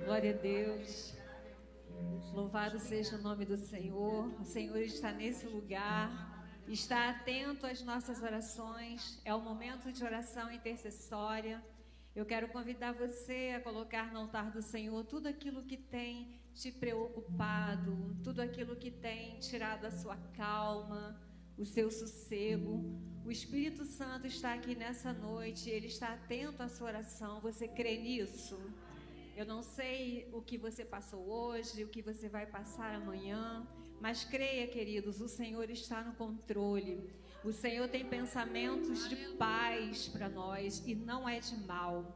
Glória a Deus. Louvado seja o nome do Senhor. O Senhor está nesse lugar, está atento às nossas orações. É o momento de oração intercessória. Eu quero convidar você a colocar no altar do Senhor tudo aquilo que tem te preocupado, tudo aquilo que tem tirado a sua calma, o seu sossego. O Espírito Santo está aqui nessa noite, ele está atento à sua oração. Você crê nisso? Eu não sei o que você passou hoje, o que você vai passar amanhã, mas creia, queridos, o Senhor está no controle. O Senhor tem pensamentos de paz para nós e não é de mal.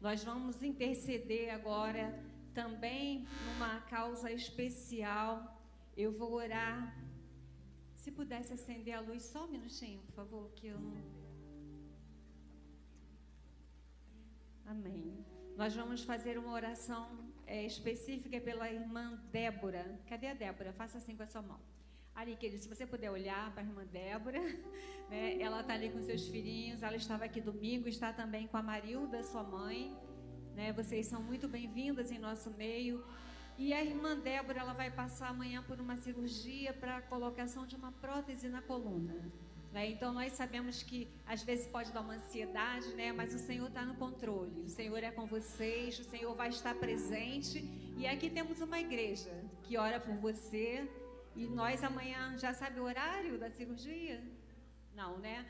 Nós vamos interceder agora também numa causa especial. Eu vou orar. Se pudesse acender a luz só um minutinho, por favor, que eu não... Amém. Nós vamos fazer uma oração específica pela irmã Débora. Cadê a Débora? Faça assim com a sua mão. Ali, querido, se você puder olhar para a irmã Débora, né? Ela está ali com seus filhinhos, ela estava aqui domingo, está também com a Marilda, sua mãe, né? Vocês são muito bem-vindas em nosso meio. E a irmã Débora, ela vai passar amanhã por uma cirurgia para a colocação de uma prótese na coluna. Né? Então nós sabemos que às vezes pode dar uma ansiedade, né? Mas o Senhor está no controle, o Senhor é com vocês, o Senhor vai estar presente. E aqui temos uma igreja que ora por você. E nós amanhã, já sabe o horário da cirurgia? Não, né?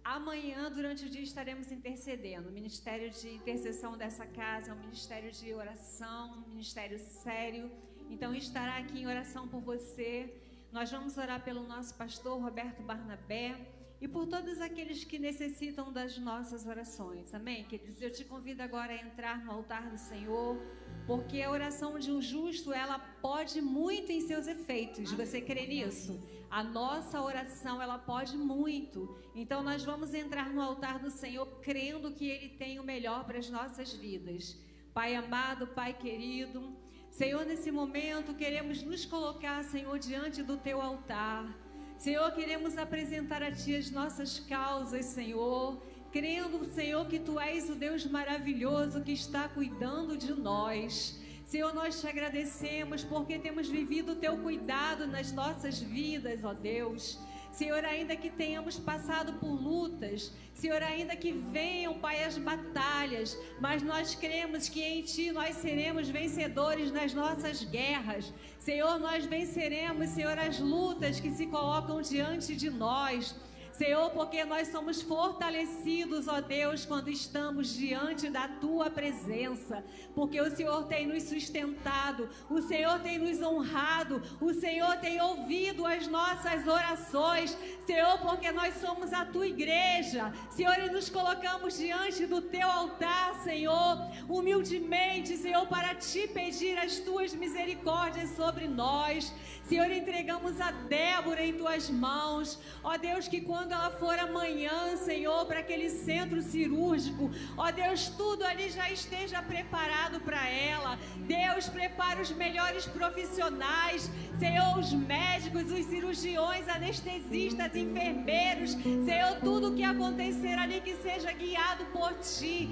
Amanhã, durante o dia, estaremos intercedendo. O ministério de intercessão dessa casa é um ministério de oração, um ministério sério. Então, estará aqui em oração por você. Nós vamos orar pelo nosso pastor Roberto Barnabé e por todos aqueles que necessitam das nossas orações. Amém, queridos? Eu te convido agora a entrar no altar do Senhor, porque a oração de um justo, ela pode muito em seus efeitos. Você crê nisso? A nossa oração, ela pode muito. Então, nós vamos entrar no altar do Senhor, crendo que Ele tem o melhor para as nossas vidas. Pai amado, Pai querido, Senhor, nesse momento, queremos nos colocar, Senhor, diante do Teu altar. Senhor, queremos apresentar a Ti as nossas causas, Senhor, crendo, Senhor, que Tu és o Deus maravilhoso que está cuidando de nós. Senhor, nós Te agradecemos porque temos vivido o Teu cuidado nas nossas vidas, ó Deus. Senhor, ainda que tenhamos passado por lutas, Senhor, ainda que venham, Pai, as batalhas, mas nós cremos que em Ti nós seremos vencedores nas nossas guerras. Senhor, nós venceremos, Senhor, as lutas que se colocam diante de nós. Senhor, porque nós somos fortalecidos, ó Deus, quando estamos diante da Tua presença, porque o Senhor tem nos sustentado, o Senhor tem nos honrado, o Senhor tem ouvido as nossas orações, Senhor, porque nós somos a Tua igreja, Senhor, e nos colocamos diante do Teu altar, Senhor, humildemente, Senhor, para Te pedir as Tuas misericórdias sobre nós. Senhor, entregamos a Débora em Tuas mãos, ó Deus, que quando ela for amanhã, Senhor, para aquele centro cirúrgico, ó Deus, tudo ali já esteja preparado para ela. Deus, prepara os melhores profissionais, Senhor, os médicos, os cirurgiões, anestesistas, enfermeiros, Senhor, tudo que acontecer ali que seja guiado por Ti.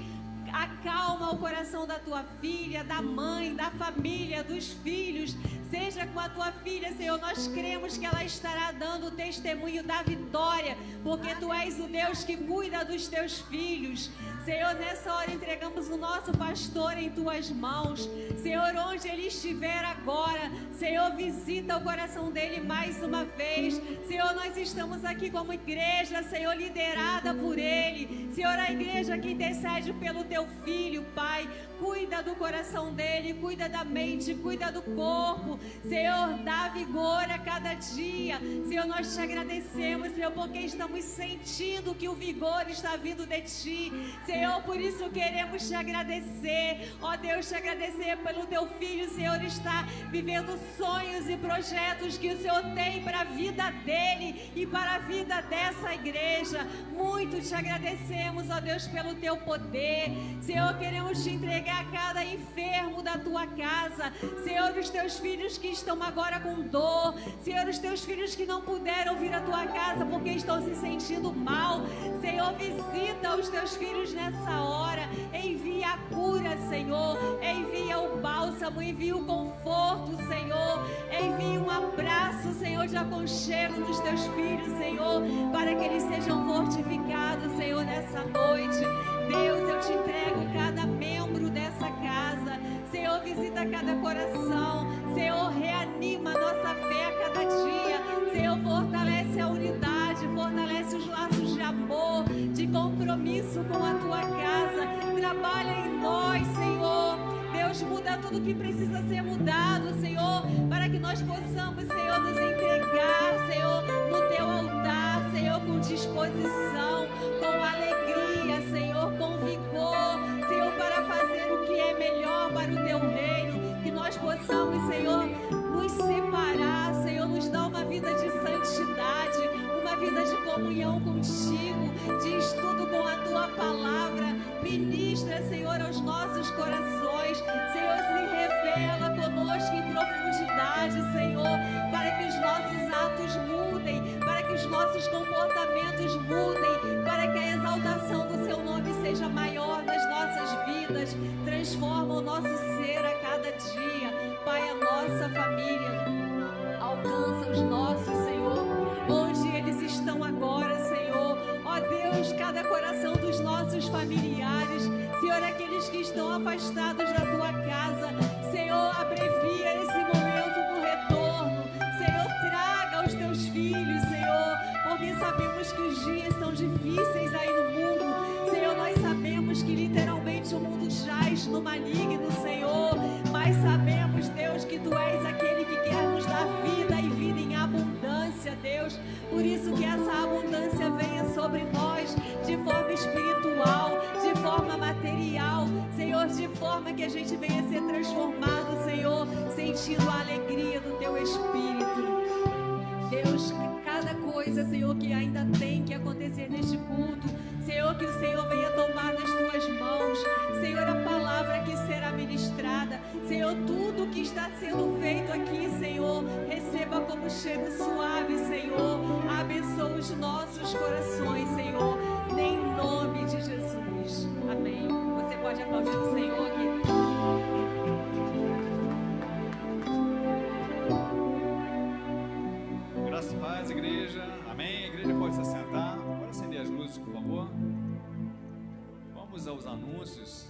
Acalma o coração da Tua filha, da mãe, da família, dos filhos. Seja com a Tua filha, Senhor, nós cremos que ela estará dando o testemunho da vitória, porque Tu és o Deus que cuida dos Teus filhos. Senhor, nessa hora entregamos o nosso pastor em Tuas mãos. Senhor, onde ele estiver agora, Senhor, visita o coração dele mais uma vez. Senhor, nós estamos aqui como igreja, Senhor, liderada por ele. Senhor, a igreja que intercede pelo Teu filho, Pai, cuida do coração dele, cuida da mente, cuida do corpo. Senhor, dá vigor a cada dia. Senhor, nós Te agradecemos, Senhor, porque estamos sentindo que o vigor está vindo de Ti. Senhor, por isso queremos Te agradecer. Ó Deus, Te agradecer pelo Teu filho. Senhor, está vivendo sonhos e projetos que o Senhor tem para a vida dele e para a vida dessa igreja. Muito Te agradecemos, ó Deus, pelo Teu poder. Senhor, queremos Te entregar a cada enfermo da Tua casa. Senhor, os Teus filhos que estão agora com dor. Senhor, os Teus filhos que não puderam vir à Tua casa porque estão se sentindo mal. Senhor, visita os Teus filhos nessa hora. Envia envia a cura, Senhor, envia o bálsamo, envia o conforto, Senhor, envia um abraço, Senhor, de aconchego nos teus filhos, Senhor, para que eles sejam fortificados, Senhor, nessa noite. Deus, eu te entrego cada membro dessa casa. Senhor, visita cada coração. Senhor, reanima a nossa fé a cada dia. Senhor, fortalece a unidade, fortalece os laços de amor, de compromisso com a tua casa. Trabalha em nós, Senhor. Deus, muda tudo que precisa ser mudado, Senhor, para que nós possamos, Senhor, nos entregar, Senhor, no teu altar, Senhor, com disposição, com alegria, Senhor, com vigor, Senhor, para fazer o que é melhor para o teu reino, que nós possamos, Senhor, nos separar, Senhor, nos dar uma vida de santidade, uma vida de comunhão contigo, de estudo com a tua palavra. Ministra, Senhor, aos nossos corações, Senhor, se revela conosco em profundidade, Senhor, para que os nossos atos mudem, para que os nossos comportamentos mudem, para que a exaltação do seu nome seja maior nas nossas vidas. Transforma o nosso ser a cada dia, Pai, a nossa família, alcança os nossos, Senhor, onde eles estão agora, Senhor. Ó Deus, cada coração dos nossos familiares, Senhor, aqueles que estão afastados da tua casa, Senhor, abrevia esse momento do retorno, Senhor, traga os teus filhos, Senhor, porque sabemos que os dias são difíceis aí no mundo, Senhor, nós sabemos que literalmente o mundo jaz no maligno, Senhor, mas sabemos, Deus, que tu és aquele que quer nos dar vida e vida em abundância, Deus, por isso que essa abundância venha sobre nós de forma espiritual, de forma material, Senhor, de forma que a gente venha ser transformado, Senhor, sentindo a alegria do teu Espírito. Deus, cada coisa, Senhor, que ainda tem que acontecer neste culto, Senhor, que o Senhor venha tomar nas tuas mãos, Senhor, a palavra que será ministrada, Senhor, tudo que está sendo feito aqui, Senhor, receba como cheiro suave, Senhor, abençoa os nossos corações, Senhor, em nome de Jesus, amém. Você pode aplaudir o Senhor aqui. Graças a Deus, igreja, amém. A igreja pode se assentar. Pode acender as luzes, por favor. Vamos aos anúncios.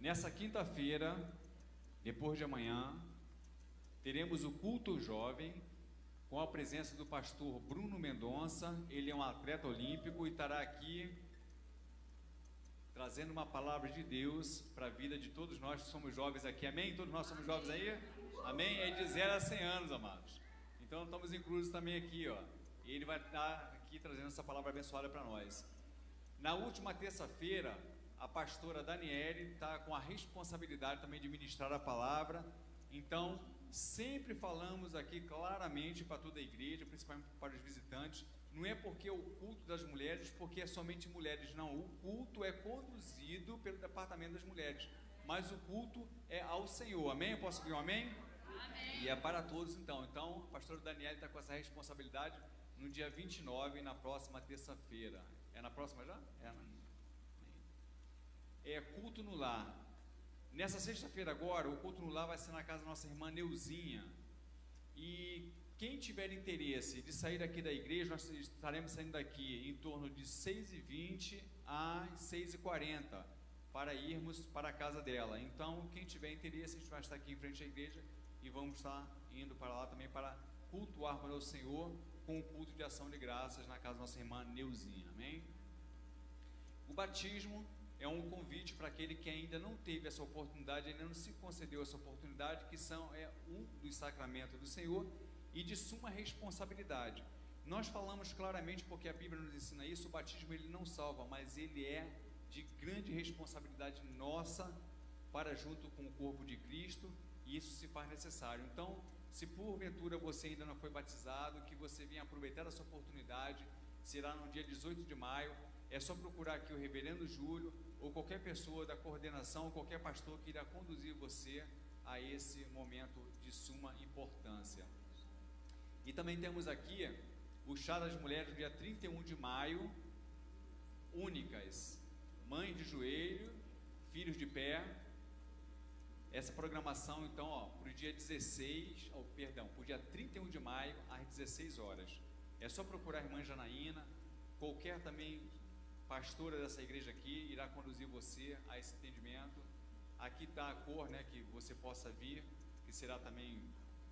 Nessa quinta-feira, depois de amanhã, teremos o culto jovem com a presença do pastor Bruno Mendonça. Ele é um atleta olímpico e estará aqui trazendo uma palavra de Deus para a vida de todos nós que somos jovens aqui, amém? Todos nós somos jovens aí? Amém? É de 0 a 100 anos, amados. Então estamos inclusos também aqui, ó. E ele vai estar aqui trazendo essa palavra abençoada para nós. Na última terça-feira, a pastora Daniele está com a responsabilidade também de ministrar a palavra. Então, sempre falamos aqui claramente para toda a igreja, principalmente para os visitantes, não é porque o culto das mulheres, porque é somente mulheres, não. O culto é conduzido pelo departamento das mulheres, mas o culto é ao Senhor, amém? Eu posso ouvir um amém? Amém. E é para todos então. Então, a pastora Daniele está com essa responsabilidade no dia 29, na próxima terça-feira. É na próxima já? É culto no lar. Nessa sexta-feira agora, o culto no lar vai ser na casa da nossa irmã Neuzinha. E quem tiver interesse de sair aqui da igreja, nós estaremos saindo daqui em torno de 6h20 às 6h40 para irmos para a casa dela. Então, quem tiver interesse, a gente vai estar aqui em frente à igreja e vamos estar indo para lá também para cultuar para o Senhor com o culto de ação de graças na casa da nossa irmã Neuzinha, amém? O batismo é um convite para aquele que ainda não teve essa oportunidade, ainda não se concedeu essa oportunidade, que é um dos sacramentos do Senhor e de suma responsabilidade. Nós falamos claramente, porque a Bíblia nos ensina isso, o batismo ele não salva, mas ele é de grande responsabilidade nossa para junto com o corpo de Cristo, e isso se faz necessário. Então, se porventura você ainda não foi batizado, que você venha aproveitar essa oportunidade, será no dia 18 de maio, é só procurar aqui o reverendo Júlio, ou qualquer pessoa da coordenação, ou qualquer pastor que irá conduzir você a esse momento de suma importância. E também temos aqui o chá das mulheres no dia 31 de maio, únicas, mães de joelho, filhos de pé. Essa programação, então, para o dia 16, para o dia 31 de maio, às 16 horas. É só procurar a irmã Janaína, qualquer também pastora dessa igreja aqui irá conduzir você a esse entendimento. Aqui está a cor, né, que você possa vir, que será também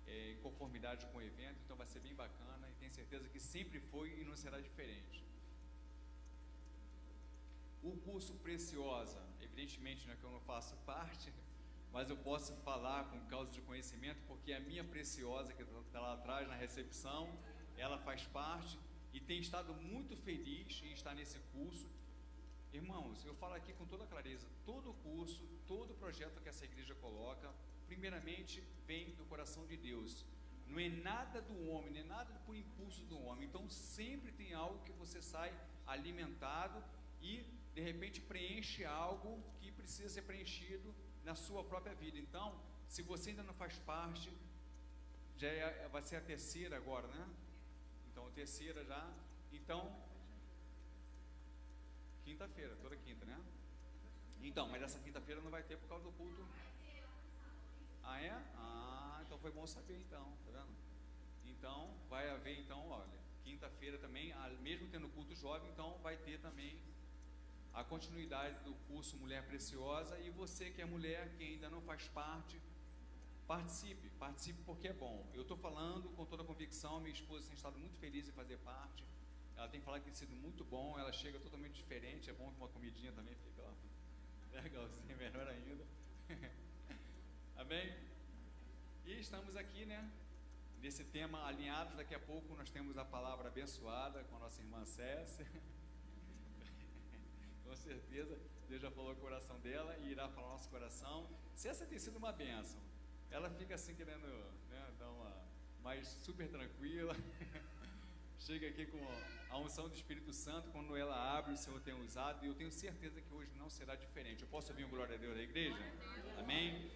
em conformidade com o evento, então vai ser bem bacana, e tenho certeza que sempre foi e não será diferente. O curso Preciosa, evidentemente, que eu não faço parte, mas eu posso falar com causa de conhecimento, porque a minha Preciosa, que está lá atrás na recepção, ela faz parte e tem estado muito feliz em estar nesse curso. Irmãos, eu falo aqui com toda clareza, todo curso, todo projeto que essa igreja coloca, primeiramente vem do coração de Deus. Não é nada do homem, não é nada por impulso do homem. Então sempre tem algo que você sai alimentado e de repente preenche algo que precisa ser preenchido na sua própria vida. Então, se você ainda não faz parte, vai ser a terceira agora, né? Então, a terceira já. Então, quinta-feira, toda quinta, né? Então, mas essa quinta-feira não vai ter por causa do culto. Ah, é? Ah, então foi bom saber, então, tá vendo? Então, vai haver, então, olha, quinta-feira também, mesmo tendo culto jovem, então vai ter também a continuidade do curso Mulher Preciosa. E você que é mulher, que ainda não faz parte, participe porque é bom. Eu estou falando com toda a convicção, minha esposa tem estado muito feliz em fazer parte, ela tem falado que tem sido muito bom, ela chega totalmente diferente, é bom que uma comidinha também fica legalzinha, melhor ainda. Amém? E estamos aqui, né, nesse tema alinhados. Daqui a pouco nós temos a palavra abençoada com a nossa irmã Cécia. Com certeza, Deus já falou com o coração dela e irá falar no nosso coração. Cécia tem sido uma bênção. Ela fica assim querendo, né, dar uma mais super tranquila. Chega aqui com a unção do Espírito Santo. Quando ela abre, o Senhor tem usado. E eu tenho certeza que hoje não será diferente. Eu posso ouvir um glória a Deus da igreja? Amém?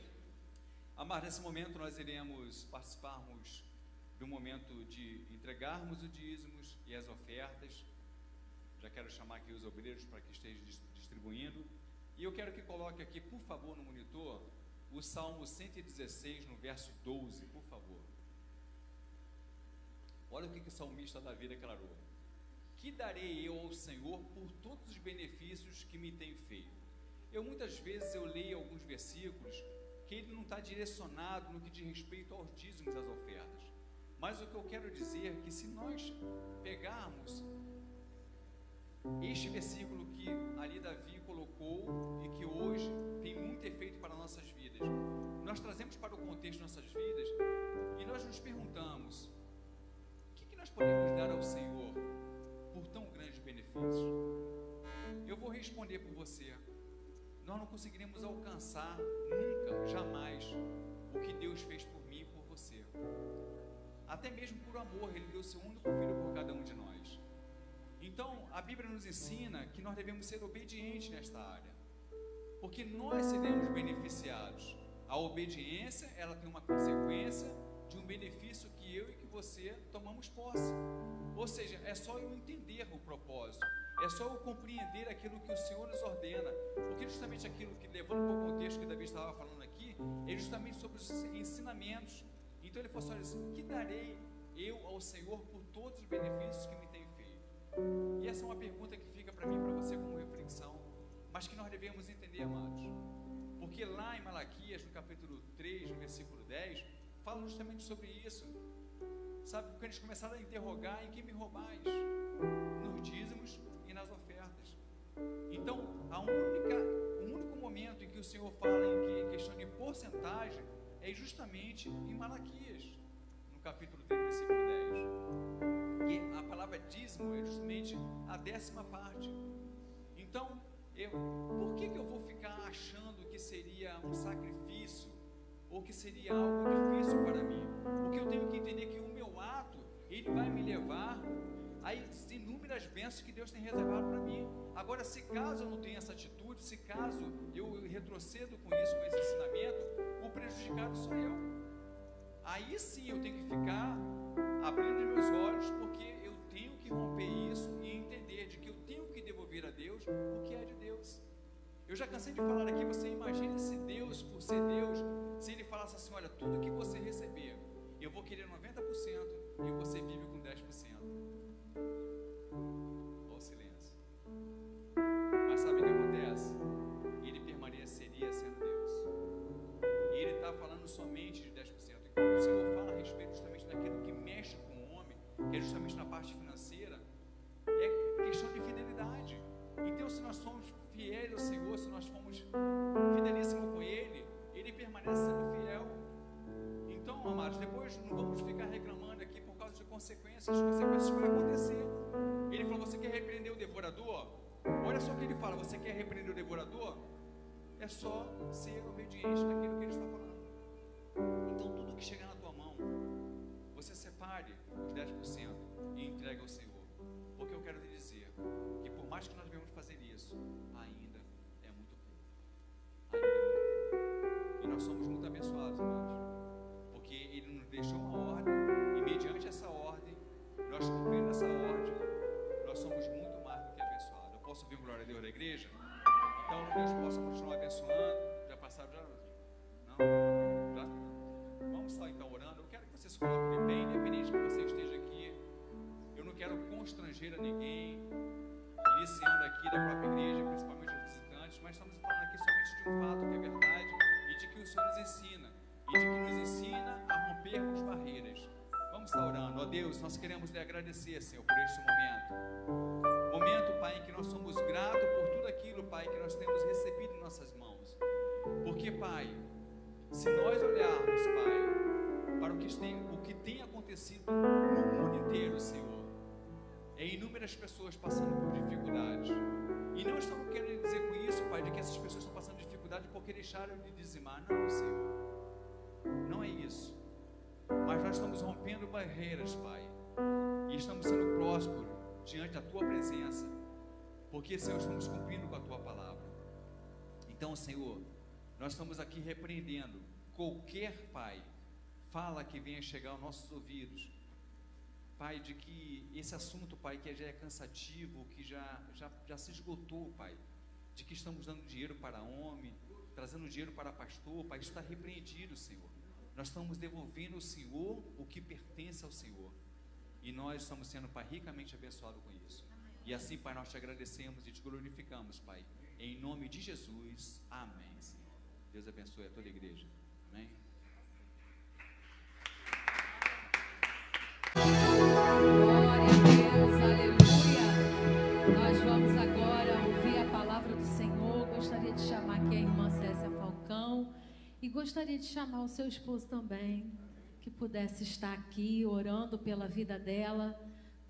Amados, nesse momento nós iremos participarmos do momento de entregarmos os dízimos e as ofertas. Já quero chamar aqui os obreiros para que estejam distribuindo. E eu quero que coloque aqui, por favor, no monitor, o Salmo 116, no verso 12, por favor. Olha o que o salmista Davi declarou: que darei eu ao Senhor por todos os benefícios que me tem feito? Muitas vezes eu leio alguns versículos que ele não está direcionado no que diz respeito aos dízimos e às ofertas. Mas o que eu quero dizer é que se nós pegarmos este versículo que ali Davi colocou e que hoje tem muito efeito para nossas vidas, nós trazemos para o contexto de nossas vidas e nós nos perguntamos: o que nós podemos dar ao Senhor por tão grandes benefícios? Eu vou responder por você. Nós não conseguiremos alcançar nunca, jamais, o que Deus fez por mim e por você. Até mesmo por amor, Ele deu seu único filho por cada um de nós. Então, a Bíblia nos ensina que nós devemos ser obedientes nesta área, porque nós seremos beneficiados. A obediência, ela tem uma consequência de um benefício que eu e que você tomamos posse. Ou seja, é só eu entender o propósito, é só eu compreender aquilo que o Senhor nos ordena, porque justamente aquilo que, levando para o contexto que Davi estava falando aqui, é justamente sobre os ensinamentos. Então ele falou assim: o que darei eu ao Senhor por todos os benefícios que me tem feito? E essa é uma pergunta que fica para mim e para você como reflexão, mas que nós devemos entender, amados, porque lá em Malaquias, no capítulo 3, no versículo 10, fala justamente sobre isso. Sabe, porque eles começaram a interrogar: em que me roubais? Nos dízimos e nas ofertas. Então, o único momento em que o Senhor fala em questão de porcentagem é justamente em Malaquias, no capítulo 3, versículo 10. Que a palavra dízimo é justamente a 10ª parte. Então, por que eu vou ficar achando que seria um sacrifício ou que seria algo difícil para mim? Porque eu tenho que entender que o meu ato, ele vai me levar as inúmeras bênçãos que Deus tem reservado para mim. Agora, se caso eu não tenho essa atitude, se caso eu retrocedo com isso, com esse ensinamento, o prejudicado sou eu. Aí sim eu tenho que ficar abrindo meus olhos, porque eu tenho cansei de falar aqui, você imagina se Deus, por ser Deus, se Ele falasse assim, olha, tudo que você receber, eu vou querer 90% e você vive com 10%. Olha o silêncio. Mas sabe o que acontece? Ele permaneceria sendo Deus. E Ele está falando somente de 10%. E quando o Senhor fala a respeito justamente daquilo que mexe com o homem, que é justamente na parte financeira, é questão de fidelidade. Então, se nós somos fiéis ao Senhor, se nós formos fidelíssimos com Ele, Ele permanece sendo fiel. Então, amados, depois não vamos ficar reclamando aqui por causa de consequências. As consequências vão acontecer. Ele falou, você quer repreender o devorador? Olha só o que ele fala, você quer repreender o devorador? É só ser obediente naquilo que ele está falando. Então, tudo que chegar na tua mão, você separe os 10% e entregue ao Senhor. Porque eu quero te dizer que por mais que nós venhamos fazer isso, ainda é muito pouco. Ainda é muito pouco. E nós somos muito abençoados, amados. Porque Ele nos deixou uma ordem, e mediante essa ordem, nós cumprindo essa ordem, nós somos muito mais do que abençoados. Eu posso ouvir um glória a Deus da igreja? Então, que Deus possa continuar abençoando. Já passaram? Já? Não? Já? Vamos estar então orando. Eu quero que você se coloque de pé, independente que você esteja aqui. Eu não quero constranger a ninguém, iniciando aqui da própria igreja, principalmente os visitantes, mas estamos falando aqui somente de um fato que é verdade e de que o Senhor nos ensina, e de que nos ensina a rompermos barreiras. Vamos estar orando. Ó Deus, nós queremos lhe agradecer, Senhor, por este momento, Pai, em que nós somos gratos por tudo aquilo, Pai, que nós temos recebido em nossas mãos. Porque, Pai, se nós olharmos, Pai, para o que tem acontecido no mundo inteiro, Senhor, é inúmeras pessoas passando por dificuldades. E não estamos querendo dizer com isso, Pai, de que essas pessoas estão passando dificuldade porque deixaram de dizimar. Não, Senhor. Não é isso. Mas nós estamos rompendo barreiras, Pai. E estamos sendo prósperos diante da Tua presença. Porque, Senhor, estamos cumprindo com a Tua palavra. Então, Senhor, nós estamos aqui repreendendo qualquer, Pai, fala que venha chegar aos nossos ouvidos, Pai, de que esse assunto, Pai, que já é cansativo, que já se esgotou, Pai, de que estamos dando dinheiro para homem, trazendo dinheiro para pastor, Pai, isso está repreendido, Senhor. Nós estamos devolvendo ao Senhor o que pertence ao Senhor. E nós estamos sendo, Pai, ricamente abençoados com isso. E assim, Pai, nós te agradecemos e te glorificamos, Pai. Em nome de Jesus, amém, Senhor. Deus abençoe a toda a igreja. Amém. Glória a Deus, aleluia. Nós vamos agora ouvir a palavra do Senhor. Gostaria de chamar aqui a irmã Cécia Falcão e gostaria de chamar o seu esposo também, que pudesse estar aqui orando pela vida dela.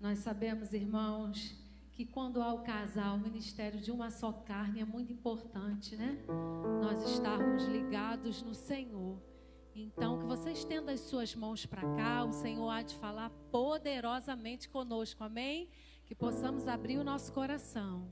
Nós sabemos, irmãos, que quando há o casal, o ministério de uma só carne é muito importante, né? Nós estarmos ligados no Senhor. Então, que você estenda as suas mãos para cá, o Senhor há de falar poderosamente conosco, amém? Que possamos abrir o nosso coração.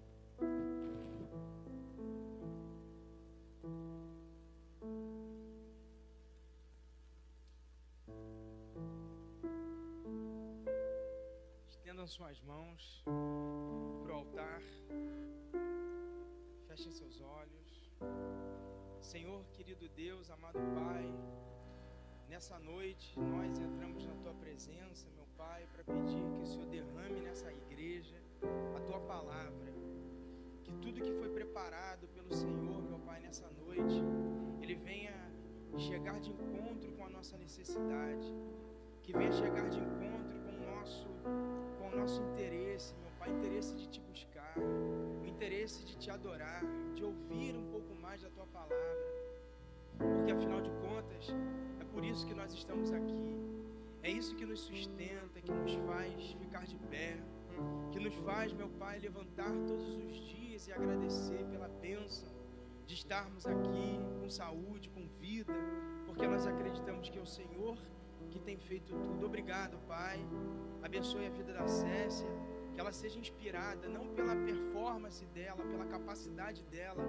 Estendam suas mãos para o altar, fechem seus olhos. Senhor, querido Deus, amado Pai, nessa noite nós entramos na Tua presença, meu Pai, para pedir que o Senhor derrame nessa igreja a Tua palavra, que tudo que foi preparado pelo Senhor, meu Pai, nessa noite, Ele venha chegar de encontro com a nossa necessidade, que venha chegar de encontro com o nosso interesse, meu Pai, interesse de Te buscar, o interesse de Te adorar, de ouvir um pouco mais da Tua palavra, porque afinal de contas, é por isso que nós estamos aqui, é isso que nos sustenta, que nos faz ficar de pé, que nos faz, meu Pai, levantar todos os dias e agradecer pela bênção de estarmos aqui com saúde, com vida, porque nós acreditamos que é o Senhor que tem feito tudo. Obrigado, Pai. Abençoe a vida da Cécia, que ela seja inspirada não pela performance dela, pela capacidade dela,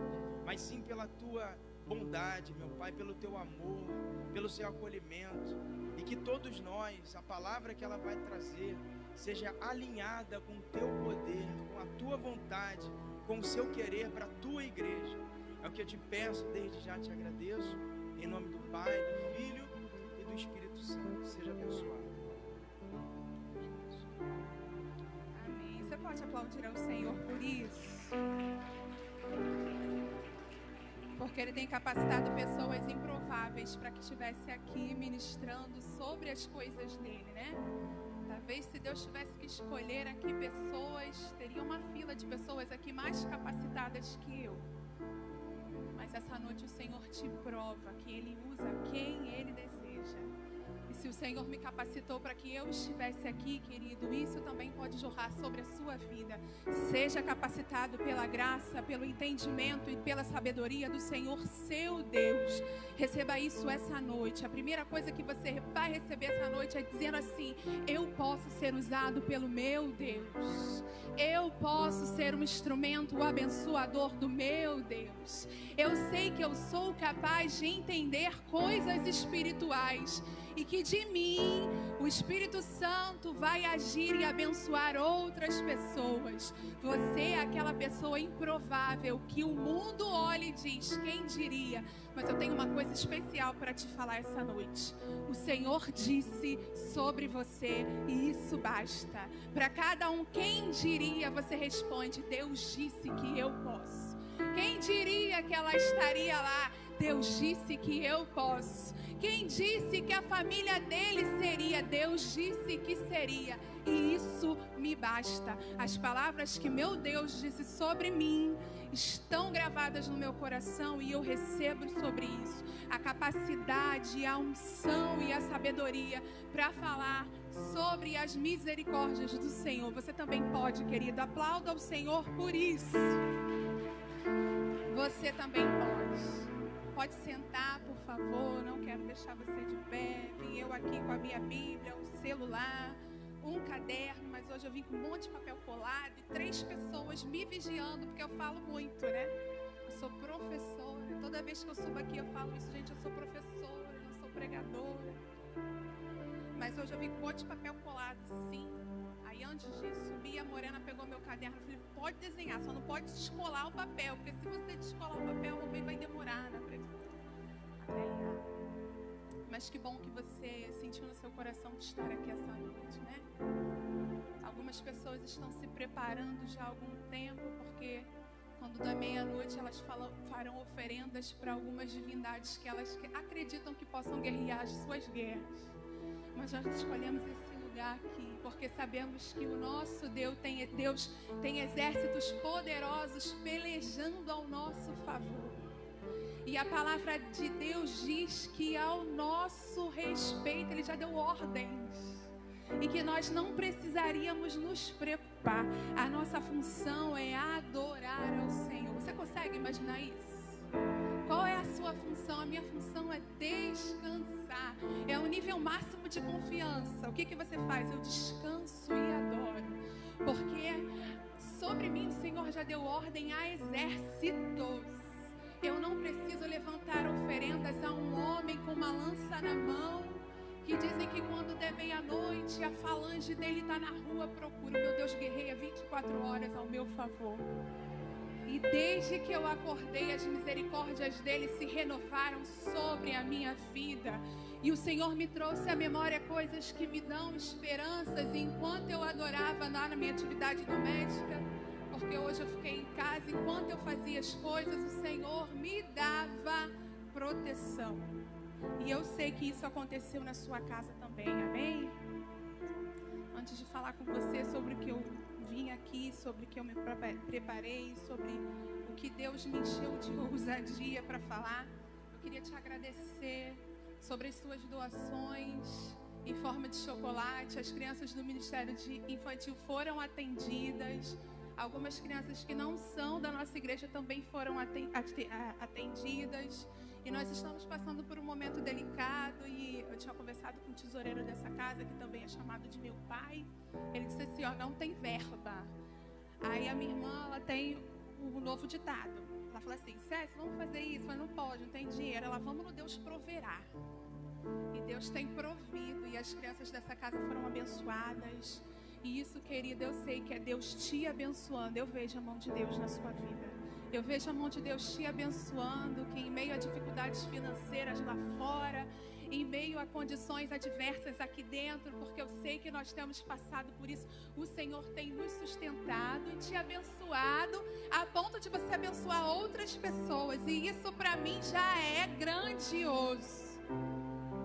mas sim pela Tua bondade, meu Pai, pelo Teu amor, pelo Seu acolhimento, e que todos nós, a palavra que ela vai trazer, seja alinhada com o Teu poder, com a Tua vontade, com o Seu querer para a Tua igreja. É o que eu te peço, desde já te agradeço. Em nome do Pai, do Filho e do Espírito Santo. Seja abençoado. Amém. Você pode aplaudir ao Senhor por isso? Porque Ele tem capacitado pessoas improváveis para que estivesse aqui ministrando sobre as coisas dele, né? Talvez se Deus tivesse que escolher aqui pessoas, teria uma fila de pessoas aqui mais capacitadas que eu. Mas essa noite o Senhor te prova que Ele usa quem Ele deseja. E se o Senhor me capacitou para que eu estivesse aqui, querido, isso também pode jorrar sobre a sua vida. Seja capacitado pela graça, pelo entendimento e pela sabedoria do Senhor, seu Deus. Receba isso essa noite. A primeira coisa que você vai receber essa noite é dizendo assim: eu posso ser usado pelo meu Deus. Eu posso ser um instrumento abençoador do meu Deus. Eu sei que eu sou capaz de entender coisas espirituais e que de mim o Espírito Santo vai agir e abençoar outras pessoas. Você é aquela pessoa improvável que o mundo olha e diz: quem diria? Mas eu tenho uma coisa especial para te falar essa noite. O Senhor disse sobre você e isso basta. Para cada um, quem diria, você responde: Deus disse que eu posso. Quem diria que ela estaria lá? Deus disse que eu posso. Quem disse que a família dele seria? Deus disse que seria. E isso me basta. As palavras que meu Deus disse sobre mim estão gravadas no meu coração e eu recebo sobre isso a capacidade, a unção e a sabedoria para falar sobre as misericórdias do Senhor. Você também pode, querido. Aplauda ao Senhor por isso. Você também pode. Pode sentar, por favor, não quero deixar você de pé. Vim eu aqui com a minha Bíblia, um celular, um caderno, mas hoje eu vim com um monte de papel colado e 3 pessoas me vigiando, porque eu falo muito, né? Eu sou professora, toda vez que eu subo aqui eu falo isso: gente, eu sou professora, eu não sou pregadora. Mas hoje eu vim com um monte de papel colado, sim. Aí antes de subir, a Morena pegou meu caderno e falou: pode desenhar, só não pode descolar o papel, porque se você descolar o papel, o momento vai demorar, né? Mas que bom que você sentiu no seu coração de estar aqui essa noite, né? Algumas pessoas estão se preparando já há algum tempo, porque quando da meia-noite elas farão oferendas para algumas divindades que elas acreditam que possam guerrear as suas guerras. Mas nós escolhemos esse lugar aqui, porque sabemos que o nosso Deus tem exércitos poderosos pelejando ao nosso favor. E a palavra de Deus diz que ao nosso respeito Ele já deu ordens. E que nós não precisaríamos nos preocupar. A nossa função é adorar ao Senhor. Você consegue imaginar isso? Qual é a sua função? A minha função é descansar. É o nível máximo de confiança. O que você faz? Eu descanso e adoro. Porque sobre mim o Senhor já deu ordem a exércitos. Eu não preciso levantar oferendas a um homem com uma lança na mão, que dizem que quando der meia-noite a falange dele está na rua, procura. Meu Deus guerreia 24 horas ao meu favor. E desde que eu acordei, as misericórdias dele se renovaram sobre a minha vida. E o Senhor me trouxe à memória coisas que me dão esperanças. E enquanto eu adorava lá na minha atividade doméstica, porque hoje eu fiquei em casa, enquanto eu fazia as coisas, o Senhor me dava proteção. E eu sei que isso aconteceu na sua casa também, amém? Antes de falar com você sobre o que eu vim aqui, sobre o que eu me preparei, sobre o que Deus me encheu de ousadia para falar, eu queria te agradecer sobre as suas doações em forma de chocolate. As crianças do Ministério Infantil foram atendidas. Algumas crianças que não são da nossa igreja também foram atendidas. E nós estamos passando por um momento delicado. E eu tinha conversado com o tesoureiro dessa casa, que também é chamado de meu pai. Ele disse assim: ó, não tem verba. Aí a minha irmã, ela tem um novo ditado. Ela falou assim: Cécia, vamos fazer isso? Mas não pode, não tem dinheiro. Ela: vamos no Deus proverá. E Deus tem provido. E as crianças dessa casa foram abençoadas. E isso, querida, eu sei que é Deus te abençoando. Eu vejo a mão de Deus na sua vida. Eu vejo a mão de Deus te abençoando, que em meio a dificuldades financeiras lá fora, em meio a condições adversas aqui dentro, porque eu sei que nós temos passado por isso, o Senhor tem nos sustentado e te abençoado a ponto de você abençoar outras pessoas, e isso para mim já é grandioso.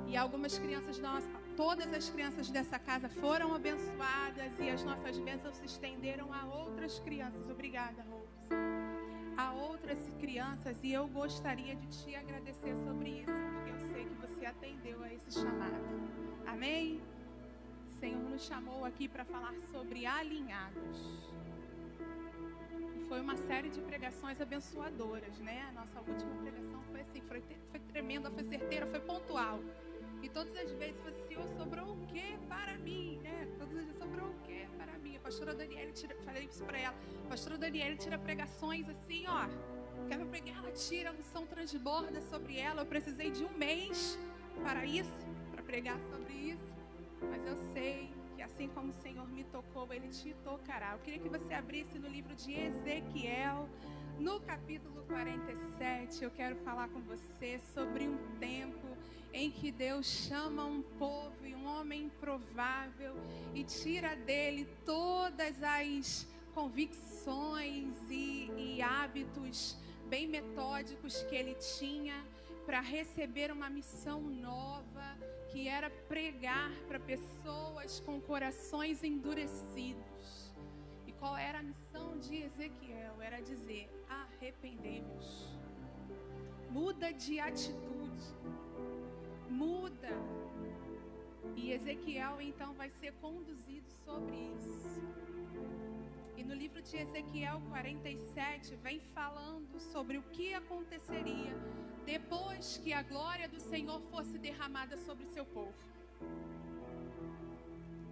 E algumas crianças nossas, todas as crianças dessa casa foram abençoadas, e as nossas bênçãos se estenderam a outras crianças. Obrigada, Rose. A outras crianças, e eu gostaria de te agradecer sobre isso, porque eu sei que você atendeu a esse chamado. Amém? O Senhor nos chamou aqui para falar sobre alinhados. E foi uma série de pregações abençoadoras, né? A nossa última pregação foi assim, foi tremenda, foi certeira, foi pontual. E todas as vezes você, Senhor, sobrou o quê para mim? Né? Todas as vezes sobrou o quê para mim? A pastora Daniele falei isso para ela. A pastora Daniele tira pregações assim, ó. Quero pregar, ela tira, a unção transborda sobre ela. Eu precisei de 1 mês para isso, para pregar sobre isso. Mas eu sei que assim como o Senhor me tocou, Ele te tocará. Eu queria que você abrisse no livro de Ezequiel, no capítulo 47. Eu quero falar com você sobre um tempo em que Deus chama um povo e um homem improvável e tira dele todas as convicções e hábitos bem metódicos que ele tinha para receber uma missão nova, que era pregar para pessoas com corações endurecidos. E qual era a missão de Ezequiel? Era dizer: arrependei-vos, muda de atitude, muda. E Ezequiel então vai ser conduzido sobre isso. E no livro de Ezequiel 47 vem falando sobre o que aconteceria depois que a glória do Senhor fosse derramada sobre o seu povo.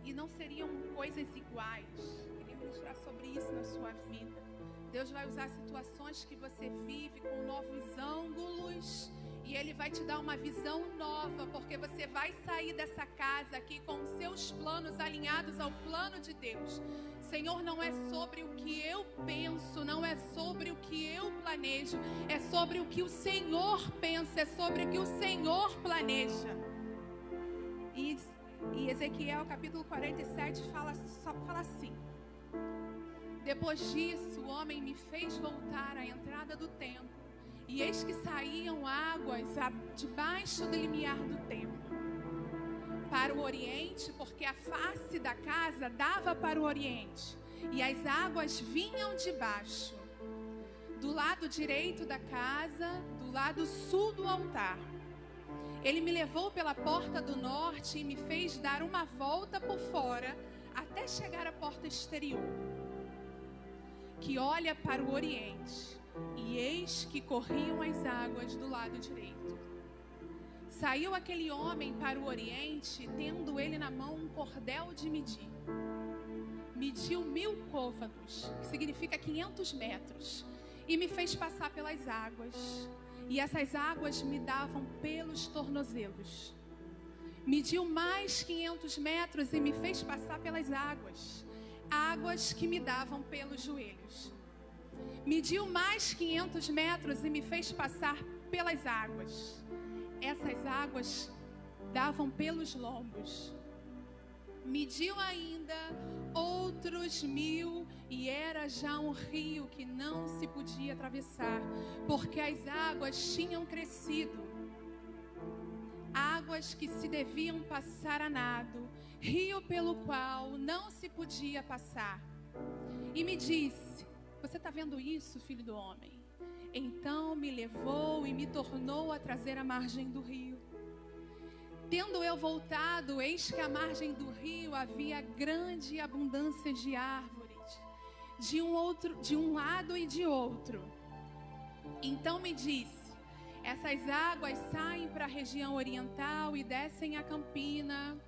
E não seriam coisas iguais. Eu queria ministrar sobre isso na sua vida. Deus vai usar situações que você vive com novos ângulos, e Ele vai te dar uma visão nova, porque você vai sair dessa casa aqui com os seus planos alinhados ao plano de Deus. Senhor, não é sobre o que eu penso, não é sobre o que eu planejo, é sobre o que o Senhor pensa, é sobre o que o Senhor planeja. E Ezequiel capítulo 47 fala assim: depois disso, o homem me fez voltar à entrada do templo, e eis que saíam águas debaixo do limiar do templo, para o oriente, porque a face da casa dava para o oriente, e as águas vinham de baixo, do lado direito da casa, do lado sul do altar. Ele me levou pela porta do norte e me fez dar uma volta por fora, até chegar à porta exterior, que olha para o oriente. E eis que corriam as águas do lado direito. Saiu aquele homem para o oriente, tendo ele na mão um cordel de medir. Mediu 1000 côvados, que significa 500 metros, e me fez passar pelas águas. E essas águas me davam pelos tornozelos. Mediu mais 500 metros e me fez passar pelas águas, águas que me davam pelos joelhos. Mediu mais 500 metros e me fez passar pelas águas. Essas águas davam pelos lombos. Mediu ainda outros 1000 e era já um rio que não se podia atravessar, porque as águas tinham crescido. Águas que se deviam passar a nado, rio pelo qual não se podia passar. E me disse: você está vendo isso, filho do homem? Então me levou e me tornou a trazer à margem do rio. Tendo eu voltado, eis que à margem do rio havia grande abundância de árvores, de um lado e de outro. Então me disse: essas águas saem para a região oriental e descem a campina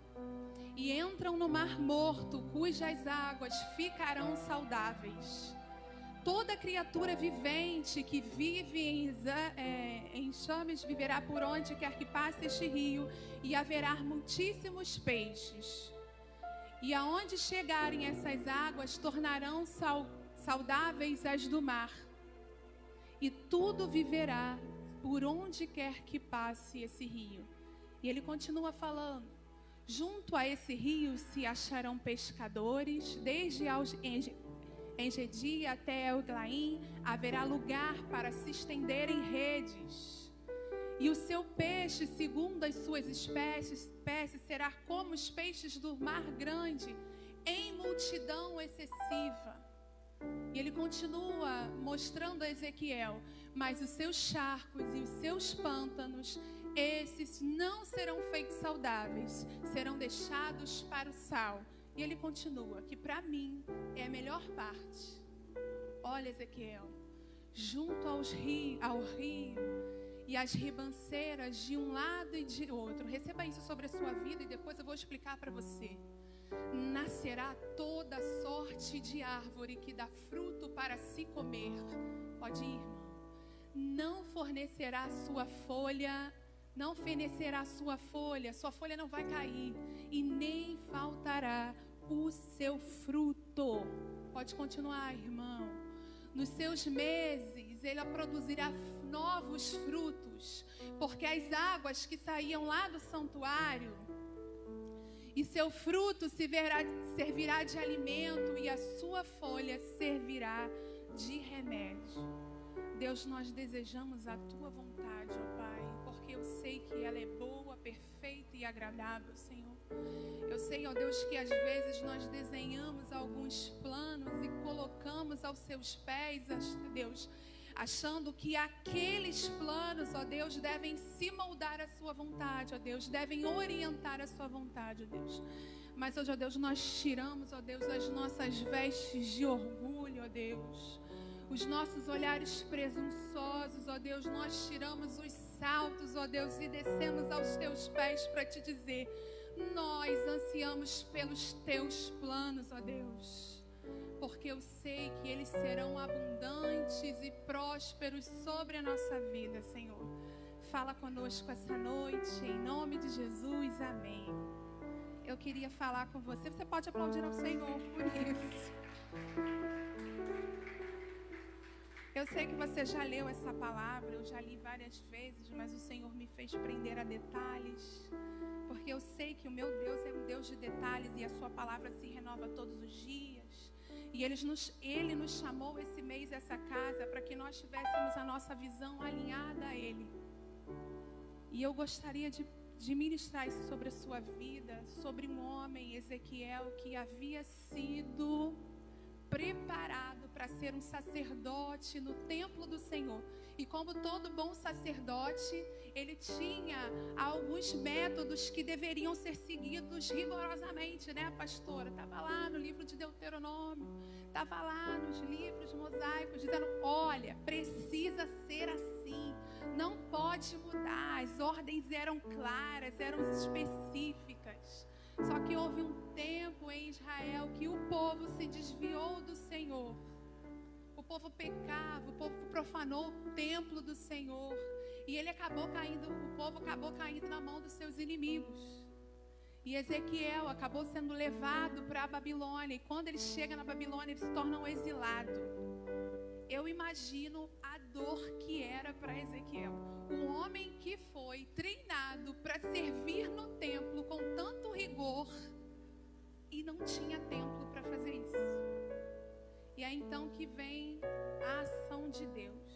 e entram no Mar Morto, cujas águas ficarão saudáveis. Toda criatura vivente que vive em enxames viverá por onde quer que passe este rio, e haverá muitíssimos peixes. E aonde chegarem essas águas, tornarão saudáveis as do mar. e tudo viverá por onde quer que passe esse rio. E ele continua falando: junto a esse rio se acharão pescadores, desde Engedi até Eglaim haverá lugar para se estenderem redes. E o seu peixe, segundo as suas espécies, será como os peixes do mar grande, em multidão excessiva. E ele continua mostrando a Ezequiel: mas os seus charcos e os seus pântanos, esses não serão feitos saudáveis, serão deixados para o sal. E ele continua, que para mim é a melhor parte. Olha, Ezequiel, junto ao rio e as ribanceiras de um lado e de outro. Receba isso sobre a sua vida e depois eu vou explicar para você. Nascerá toda sorte de árvore que dá fruto para se comer. Pode ir, irmão. Não fornecerá sua folha, sua folha não vai cair, e nem faltará o seu fruto. Pode continuar, irmão. Nos seus meses, ele produzirá novos frutos, porque as águas que saíam lá do santuário, e seu fruto servirá de alimento, e a sua folha servirá de remédio. Deus, nós desejamos a tua vontade, ó Pai, porque eu sei que ela é boa, perfeita e agradável, Senhor. Eu sei, ó Deus, que às vezes nós desenhamos alguns planos e colocamos aos seus pés, Deus, achando que aqueles planos, ó Deus, devem se moldar à sua vontade, ó Deus, devem orientar a sua vontade, ó Deus. Mas hoje, ó Deus, nós tiramos, ó Deus, as nossas vestes de orgulho, ó Deus, os nossos olhares presunçosos, ó Deus, nós tiramos os saltos, ó Deus, e descemos aos teus pés para te dizer: nós ansiamos pelos teus planos, ó Deus, porque eu sei que eles serão abundantes e prósperos sobre a nossa vida, Senhor. Fala conosco essa noite, em nome de Jesus, amém. Eu queria falar com você pode aplaudir ao Senhor por isso. Eu sei que você já leu essa palavra, eu já li várias vezes, mas o Senhor me fez prender a detalhes, porque eu sei que o meu Deus é um Deus de detalhes e a sua palavra se renova todos os dias. E Ele nos chamou esse mês, essa casa, para que nós tivéssemos a nossa visão alinhada a Ele. E eu gostaria de ministrar isso sobre a sua vida, sobre um homem, Ezequiel, que havia sido preparado para ser um sacerdote no templo do Senhor. E como todo bom sacerdote, ele tinha alguns métodos que deveriam ser seguidos rigorosamente, né, pastora? Estava lá no livro de Deuteronômio, estava lá nos livros mosaicos, dizendo: olha, precisa ser assim, não pode mudar. As ordens eram claras, eram específicas. Só que houve um tempo em Israel que o povo se desviou do Senhor. O povo pecava, o povo profanou o templo do Senhor. E o povo acabou caindo na mão dos seus inimigos. E Ezequiel acabou sendo levado para a Babilônia. E quando ele chega na Babilônia, ele se torna um exilado. Eu imagino a dor que era para Ezequiel. Um homem que foi treinado para servir no templo com tanto rigor e não tinha templo para fazer isso. E é então que vem a ação de Deus.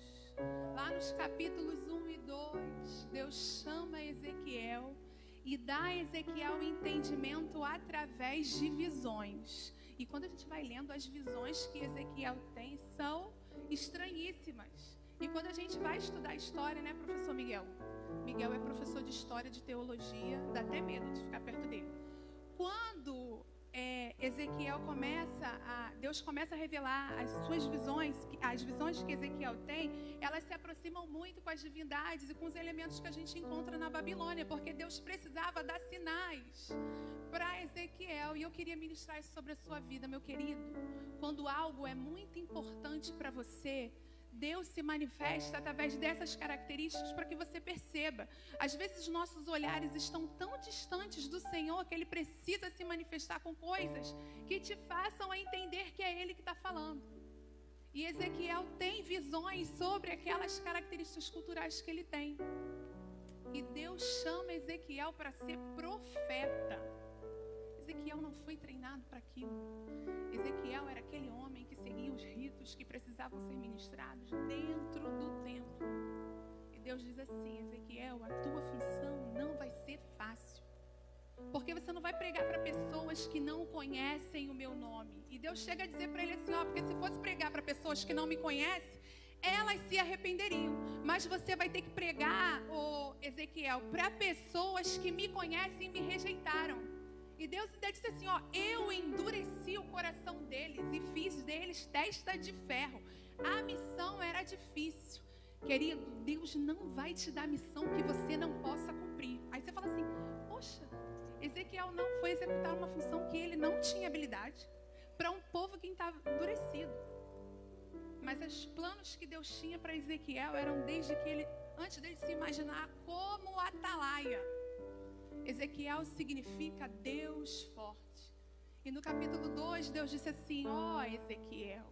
Lá nos capítulos 1 e 2, Deus chama Ezequiel e dá a Ezequiel entendimento através de visões. E quando a gente vai lendo, as visões que Ezequiel tem são estranhíssimas. E quando a gente vai estudar história, né, professor Miguel? Miguel é professor de história, de teologia, dá até medo de ficar perto dele. Quando Deus começa a revelar as suas visões, as visões que Ezequiel tem, elas se aproximam muito com as divindades e com os elementos que a gente encontra na Babilônia, porque Deus precisava dar sinais para Ezequiel. E eu queria ministrar isso sobre a sua vida, meu querido. Quando algo é muito importante para você, Deus se manifesta através dessas características para que você perceba. Às vezes nossos olhares estão tão distantes do Senhor que Ele precisa se manifestar com coisas que te façam a entender que é Ele que está falando. E Ezequiel tem visões sobre aquelas características culturais que ele tem. E Deus chama Ezequiel para ser profeta. Ezequiel não foi treinado para aquilo. Ezequiel era aquele homem que seguia os ritos que precisavam ser ministrados dentro do templo. E Deus diz assim: Ezequiel, a tua função não vai ser fácil. Porque você não vai pregar para pessoas que não conhecem o meu nome. E Deus chega a dizer para ele assim, porque se fosse pregar para pessoas que não me conhecem, elas se arrependeriam. Mas você vai ter que pregar, Ezequiel, para pessoas que me conhecem e me rejeitaram. E Deus ainda disse assim, eu endureci o coração deles e fiz deles testa de ferro. A missão era difícil. Querido, Deus não vai te dar missão que você não possa cumprir. Aí você fala assim, poxa, Ezequiel não foi executar uma função que ele não tinha habilidade para um povo que estava endurecido. Mas os planos que Deus tinha para Ezequiel eram desde que ele, antes dele se imaginar como atalaia. Ezequiel significa Deus forte. E no capítulo 2, Deus disse assim, Ezequiel,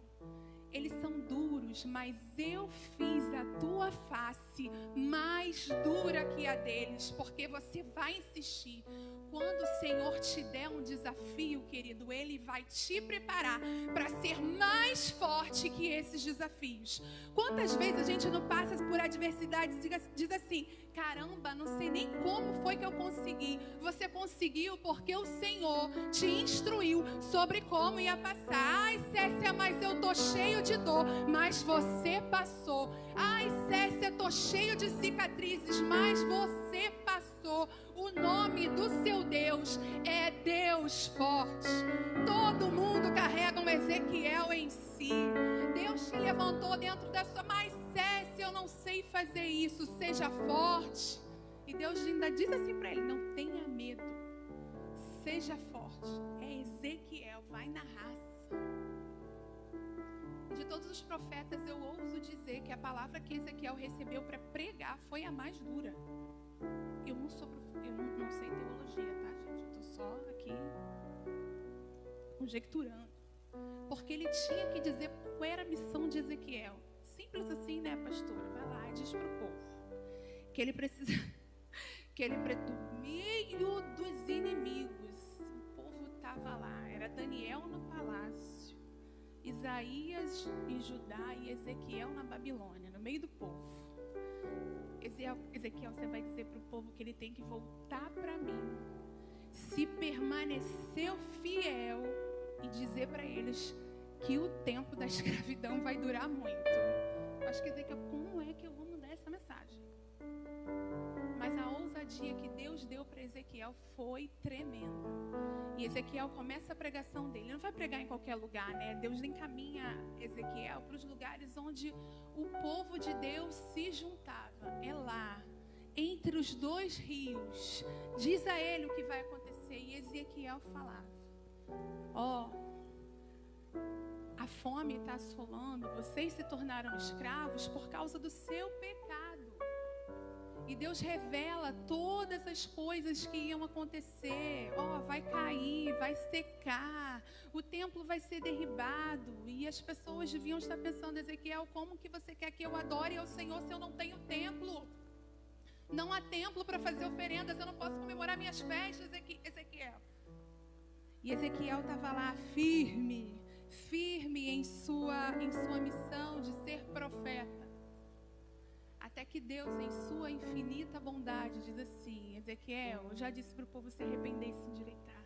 eles são duros, mas eu fiz a tua face mais dura que a deles, porque você vai insistir. Quando o Senhor te der um desafio, querido, Ele vai te preparar para ser mais forte que esses desafios. Quantas vezes a gente não passa por adversidades e diz assim, caramba, não sei nem como foi que eu consegui. Você conseguiu porque o Senhor te instruiu sobre como ia passar. Ai, Cécia, mas eu tô cheio de dor, mas você passou. Ai, Cécia, tô cheio de cicatrizes, mas você passou. O nome do seu Deus é Deus forte. Todo mundo carrega um Ezequiel em si. Deus te levantou dentro da sua... Mas Cécia, eu não sei fazer isso. Seja forte. E Deus ainda diz assim para ele, não tenha medo. Seja forte. É Ezequiel, vai na raça. De todos os profetas, eu ouso dizer que a palavra que Ezequiel recebeu para pregar foi a mais dura. Eu não sei teologia, tá, gente? Eu tô só aqui conjecturando. Porque ele tinha que dizer qual era a missão de Ezequiel. Simples assim, né, pastora? Vai lá e diz pro povo que ele precisa, do meio dos inimigos. O povo estava lá, era Daniel no palácio, Isaías em Judá e Ezequiel na Babilônia, no meio do povo. Ezequiel, você vai dizer para o povo que ele tem que voltar para mim, se permaneceu fiel e dizer para eles que o tempo da escravidão vai durar muito. Acho que Ezequiel, como é que eu vou mudar essa mensagem? Mas a ousadia que Deus deu para Ezequiel foi tremenda. E Ezequiel começa a pregação dele. Ele não vai pregar em qualquer lugar, né? Deus encaminha Ezequiel para os lugares onde o povo de Deus se juntava. É lá, entre os dois rios. Diz a ele o que vai acontecer. E Ezequiel falava, a fome está assolando, vocês se tornaram escravos por causa do seu pecado. E Deus revela todas as coisas que iam acontecer. Vai cair, vai secar, o templo vai ser derribado. E as pessoas deviam estar pensando, Ezequiel, como que você quer que eu adore ao Senhor se eu não tenho templo? Não há templo para fazer oferendas, eu não posso comemorar minhas festas, Ezequiel. E Ezequiel estava lá firme em sua missão de ser profeta. Até que Deus, em sua infinita bondade, diz assim, Ezequiel, eu já disse para o povo se arrepender e se endireitar.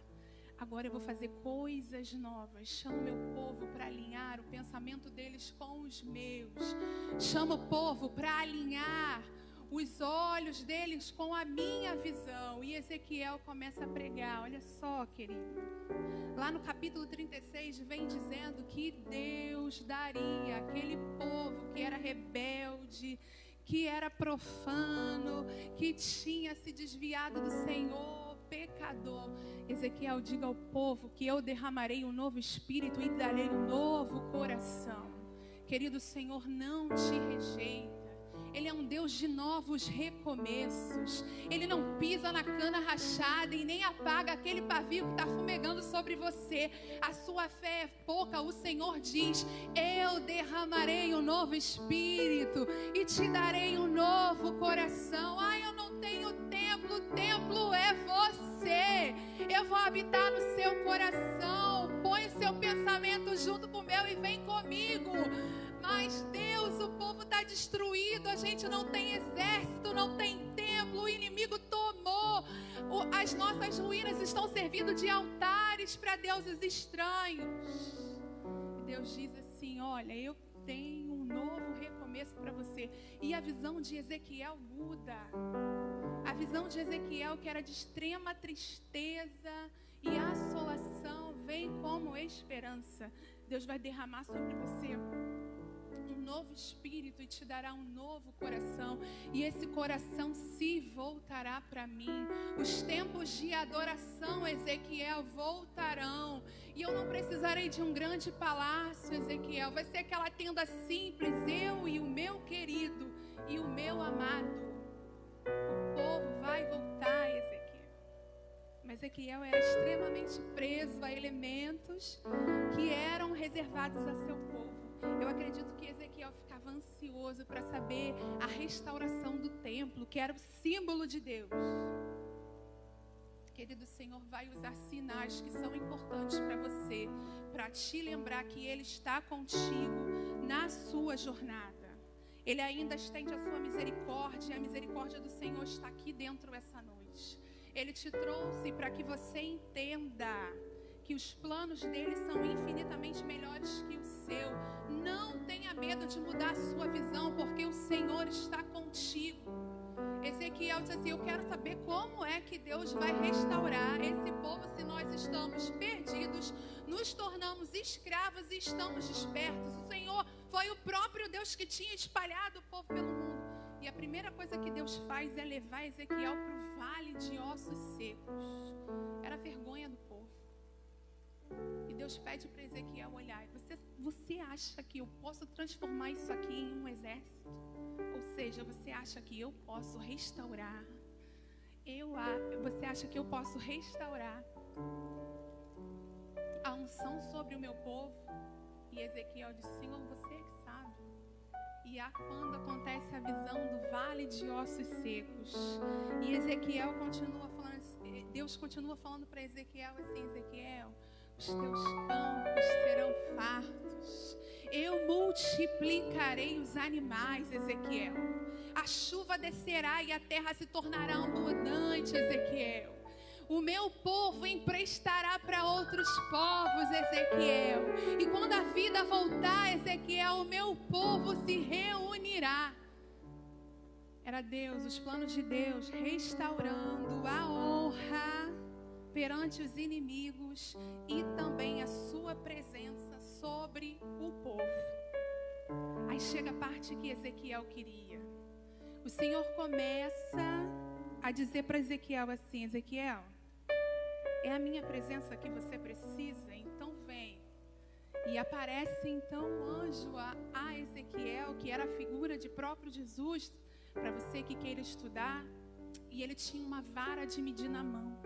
Agora eu vou fazer coisas novas. Chamo meu povo para alinhar o pensamento deles com os meus. Chamo o povo para alinhar os olhos deles com a minha visão. E Ezequiel começa a pregar. Olha só, querido. Lá no capítulo 36 vem dizendo que Deus daria àquele povo que era rebelde, que era profano, que tinha se desviado do Senhor, pecador. Ezequiel, diga ao povo que eu derramarei um novo espírito e darei um novo coração. Querido, o Senhor não te rejeita. Ele é um Deus de novos recomeços. Ele não pisa na cana rachada e nem apaga aquele pavio que está fumegando sobre você. A sua fé é pouca. O Senhor diz: eu derramarei um novo espírito e te darei um novo coração. Ai, eu não tenho templo. O templo é você. Eu vou habitar no seu coração. Põe o seu pensamento junto com o meu e vem comigo. Mas Deus, o povo está destruído, a gente não tem exército, não tem templo, o inimigo tomou. As nossas ruínas estão servindo de altares para deuses estranhos. E Deus diz assim: olha, eu tenho um novo recomeço para você. E a visão de Ezequiel muda. A visão de Ezequiel, que era de extrema tristeza e assolação, vem como esperança. Deus vai derramar sobre você um novo espírito e te dará um novo coração, e esse coração se voltará para mim. Os tempos de adoração, Ezequiel, voltarão, e eu não precisarei de um grande palácio, Ezequiel. Vai ser aquela tenda simples, eu e o meu querido e o meu amado. O povo vai voltar, Ezequiel. Mas Ezequiel era extremamente preso a elementos que eram reservados a seu povo. Eu acredito que Ezequiel ficava ansioso para saber a restauração do templo, que era o símbolo de Deus. Querido, o Senhor vai usar sinais que são importantes para você, para te lembrar que Ele está contigo na sua jornada. Ele ainda estende a sua misericórdia, e a misericórdia do Senhor está aqui dentro essa noite. Ele te trouxe para que você entenda que os planos dele são infinitamente melhores que o seu. Não tenha medo de mudar a sua visão, porque o Senhor está contigo. Ezequiel disse assim: eu quero saber como é que Deus vai restaurar esse povo se nós estamos perdidos, nos tornamos escravos e estamos dispersos. O Senhor foi o próprio Deus que tinha espalhado o povo pelo mundo. E a primeira coisa que Deus faz é levar Ezequiel para o vale de ossos secos. Era a vergonha do povo. E Deus pede para Ezequiel olhar: você acha que eu posso transformar isso aqui em um exército? Ou seja, você acha que eu posso restaurar? Você acha que eu posso restaurar a unção sobre o meu povo? E Ezequiel disse: Senhor, você que sabe. E quando acontece a visão do vale de ossos secos, e Ezequiel continua falando, Deus continua falando para Ezequiel assim: Ezequiel, os teus campos serão fartos. Eu multiplicarei os animais, Ezequiel. A chuva descerá e a terra se tornará abundante, Ezequiel. O meu povo emprestará para outros povos, Ezequiel. E quando a vida voltar, Ezequiel, o meu povo se reunirá. Era Deus, os planos de Deus, restaurando a honra perante os inimigos e também a sua presença sobre o povo. Aí chega a parte que Ezequiel queria. O Senhor começa a dizer para Ezequiel assim: Ezequiel, é a minha presença que você precisa, então vem. E aparece então um anjo a Ezequiel, que era a figura de próprio Jesus, para você que queira estudar. E ele tinha uma vara de medir na mão.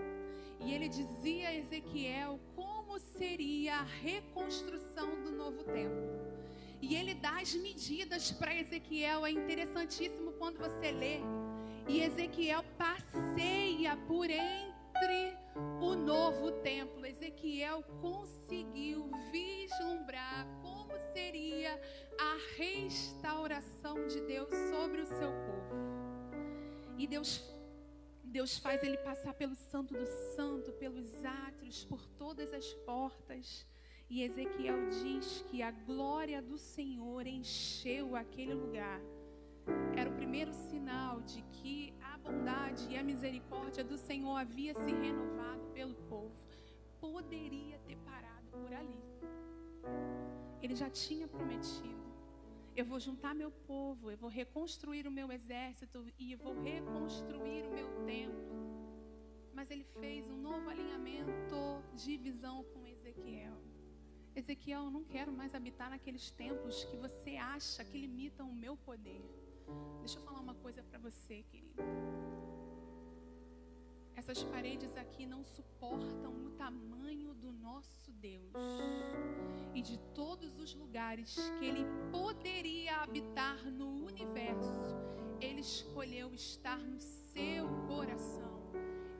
E ele dizia a Ezequiel como seria a reconstrução do novo templo. E ele dá as medidas para Ezequiel. É interessantíssimo quando você lê. E Ezequiel passeia por entre o novo templo. Ezequiel conseguiu vislumbrar como seria a restauração de Deus sobre o seu povo. E Deus faz ele passar pelo Santo do Santo, pelos átrios, por todas as portas. E Ezequiel diz que a glória do Senhor encheu aquele lugar. Era o primeiro sinal de que a bondade e a misericórdia do Senhor havia se renovado pelo povo. Poderia ter parado por ali. Ele já tinha prometido: eu vou juntar meu povo, eu vou reconstruir o meu exército e eu vou reconstruir o meu templo. Mas ele fez um novo alinhamento de visão com Ezequiel. Ezequiel, eu não quero mais habitar naqueles templos que você acha que limitam o meu poder. Deixa eu falar uma coisa para você, querido. Essas paredes aqui não suportam o tamanho do nosso Deus. E de todos os lugares que Ele poderia habitar no universo, Ele escolheu estar no seu coração.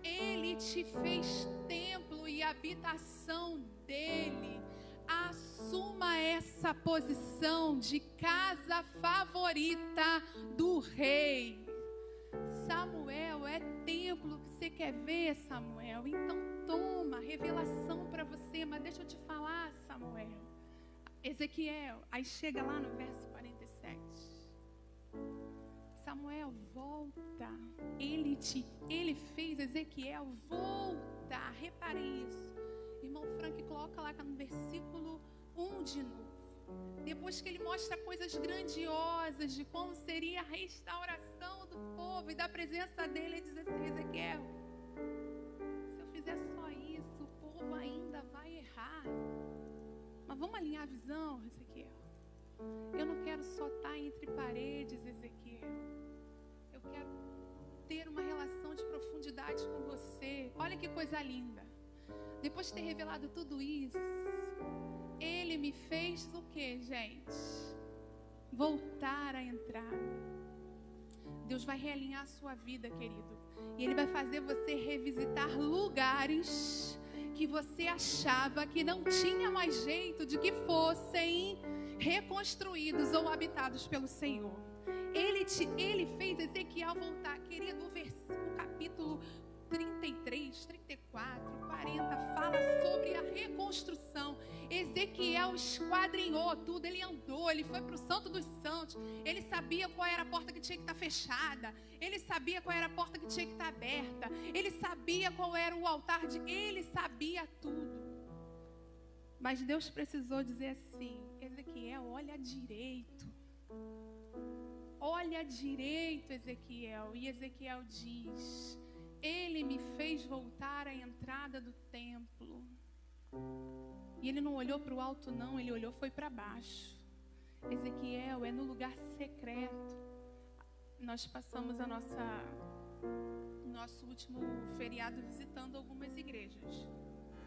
Ele te fez templo e habitação dEle. Assuma essa posição de casa favorita do rei. Samuel, é templo que você quer ver, Samuel? Então toma revelação para você. Mas deixa eu te falar, Samuel. Ezequiel, aí chega lá no verso 47. Samuel, volta. Ele fez Ezequiel voltar. Reparem isso. Irmão Frank, coloca lá no versículo 1 de novo. Depois que ele mostra coisas grandiosas de como seria a restauração do povo e da presença dele, ele diz assim: Ezequiel, se eu fizer só isso, o povo ainda vai errar. Mas vamos alinhar a visão, Ezequiel. Eu não quero só estar entre paredes, Ezequiel. Eu quero ter uma relação de profundidade com você. Olha que coisa linda. Depois de ter revelado tudo isso, Ele me fez o que, gente? Voltar a entrar. Deus vai realinhar a sua vida, querido. E Ele vai fazer você revisitar lugares que você achava que não tinha mais jeito de que fossem reconstruídos ou habitados pelo Senhor. Ele fez Ezequiel voltar, querido. O capítulo 33, 34, 40 fala sobre a reconstrução. Ezequiel esquadrinhou tudo, ele andou, ele foi para o Santo dos Santos, ele sabia qual era a porta que tinha que estar fechada, ele sabia qual era a porta que tinha que estar aberta, ele sabia qual era o altar, ele sabia tudo. Mas Deus precisou dizer assim: Ezequiel, olha direito. Olha direito, Ezequiel. E Ezequiel diz: Ele me fez voltar à entrada do templo. E ele não olhou para o alto, não, ele olhou, foi para baixo. Ezequiel, é no lugar secreto. Nós passamos nosso último feriado visitando algumas igrejas.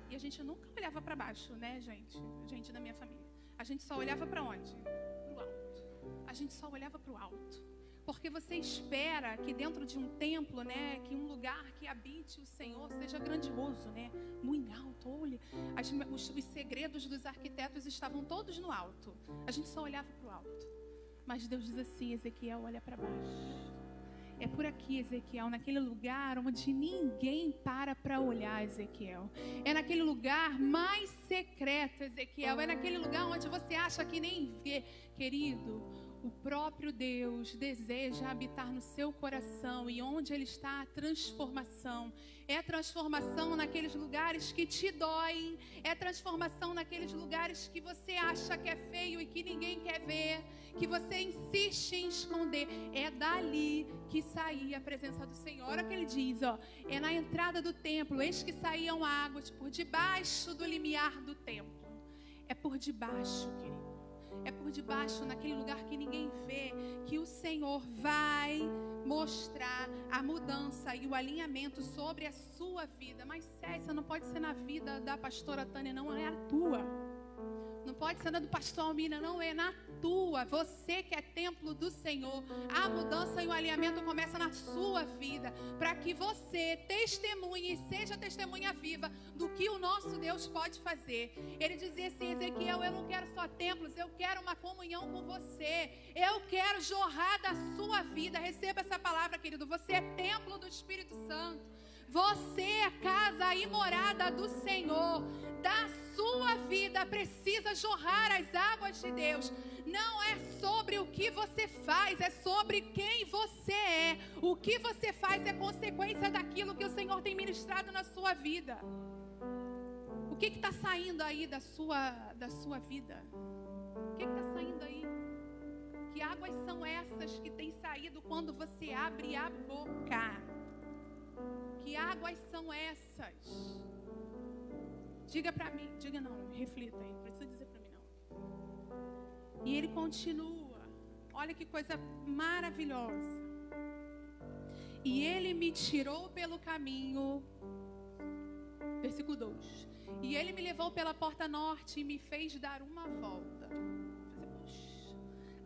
E a gente nunca olhava para baixo, né, gente? Gente da minha família. A gente só olhava para onde? Para o alto. A gente só olhava para o alto. Porque você espera que dentro de um templo, né, que um lugar que habite o Senhor seja grandioso, né, muito alto. Olha, os segredos dos arquitetos estavam todos no alto. A gente só olhava para o alto. Mas Deus diz assim: Ezequiel, olha para baixo. É por aqui, Ezequiel, naquele lugar onde ninguém para olhar, Ezequiel. É naquele lugar mais secreto, Ezequiel. É naquele lugar onde você acha que nem vê, querido. O próprio Deus deseja habitar no seu coração, e onde Ele está, a transformação. É transformação naqueles lugares que te doem, é transformação naqueles lugares que você acha que é feio e que ninguém quer ver, que você insiste em esconder. É dali que saía a presença do Senhor. Olha o que Ele diz, ó: é na entrada do templo, eis que saíam águas por debaixo do limiar do templo. É por debaixo, querido. É por debaixo, naquele lugar que ninguém vê, que o Senhor vai mostrar a mudança e o alinhamento sobre a sua vida. Mas Céssia, não pode ser na vida da pastora Tânia, não, é a tua. Não pode ser na do pastor Almina, não, é na tua. Você que é templo do Senhor. A mudança e o alinhamento começa na sua vida, para que você testemunhe e seja testemunha viva do que o nosso Deus pode fazer. Ele dizia assim: Ezequiel, eu não quero só templos, eu quero uma comunhão com você. Eu quero jorrar da sua vida. Receba essa palavra, querido. Você é templo do Espírito Santo. Você é a casa e morada do Senhor. Da sua vida precisa jorrar as águas de Deus. Não é sobre o que você faz, é sobre quem você é. O que você faz é consequência daquilo que o Senhor tem ministrado na sua vida. O que está saindo aí da sua vida? O que está saindo aí? Que águas são essas que têm saído quando você abre a boca? Que águas são essas? Diga para mim, diga não, reflita aí, não precisa dizer para mim não. E ele continua. Olha que coisa maravilhosa. E ele me tirou pelo caminho, versículo 2. E ele me levou pela porta norte e me fez dar uma volta.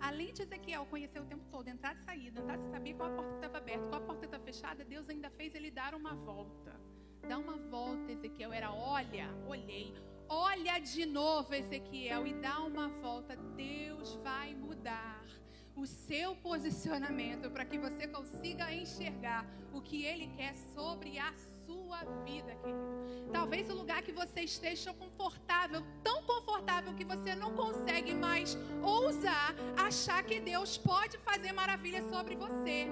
Além de Ezequiel conhecer o tempo todo, entrar e sair, sabia qual a porta estava aberta, qual a porta estava fechada, Deus ainda fez ele dar uma volta. Dá uma volta, Ezequiel. Era olhei. Olha de novo, Ezequiel, e dá uma volta. Deus vai mudar o seu posicionamento para que você consiga enxergar o que Ele quer sobre a sua vida, querido. Talvez o lugar que você esteja confortável, tão confortável que você não consegue mais ousar achar que Deus pode fazer maravilhas sobre você.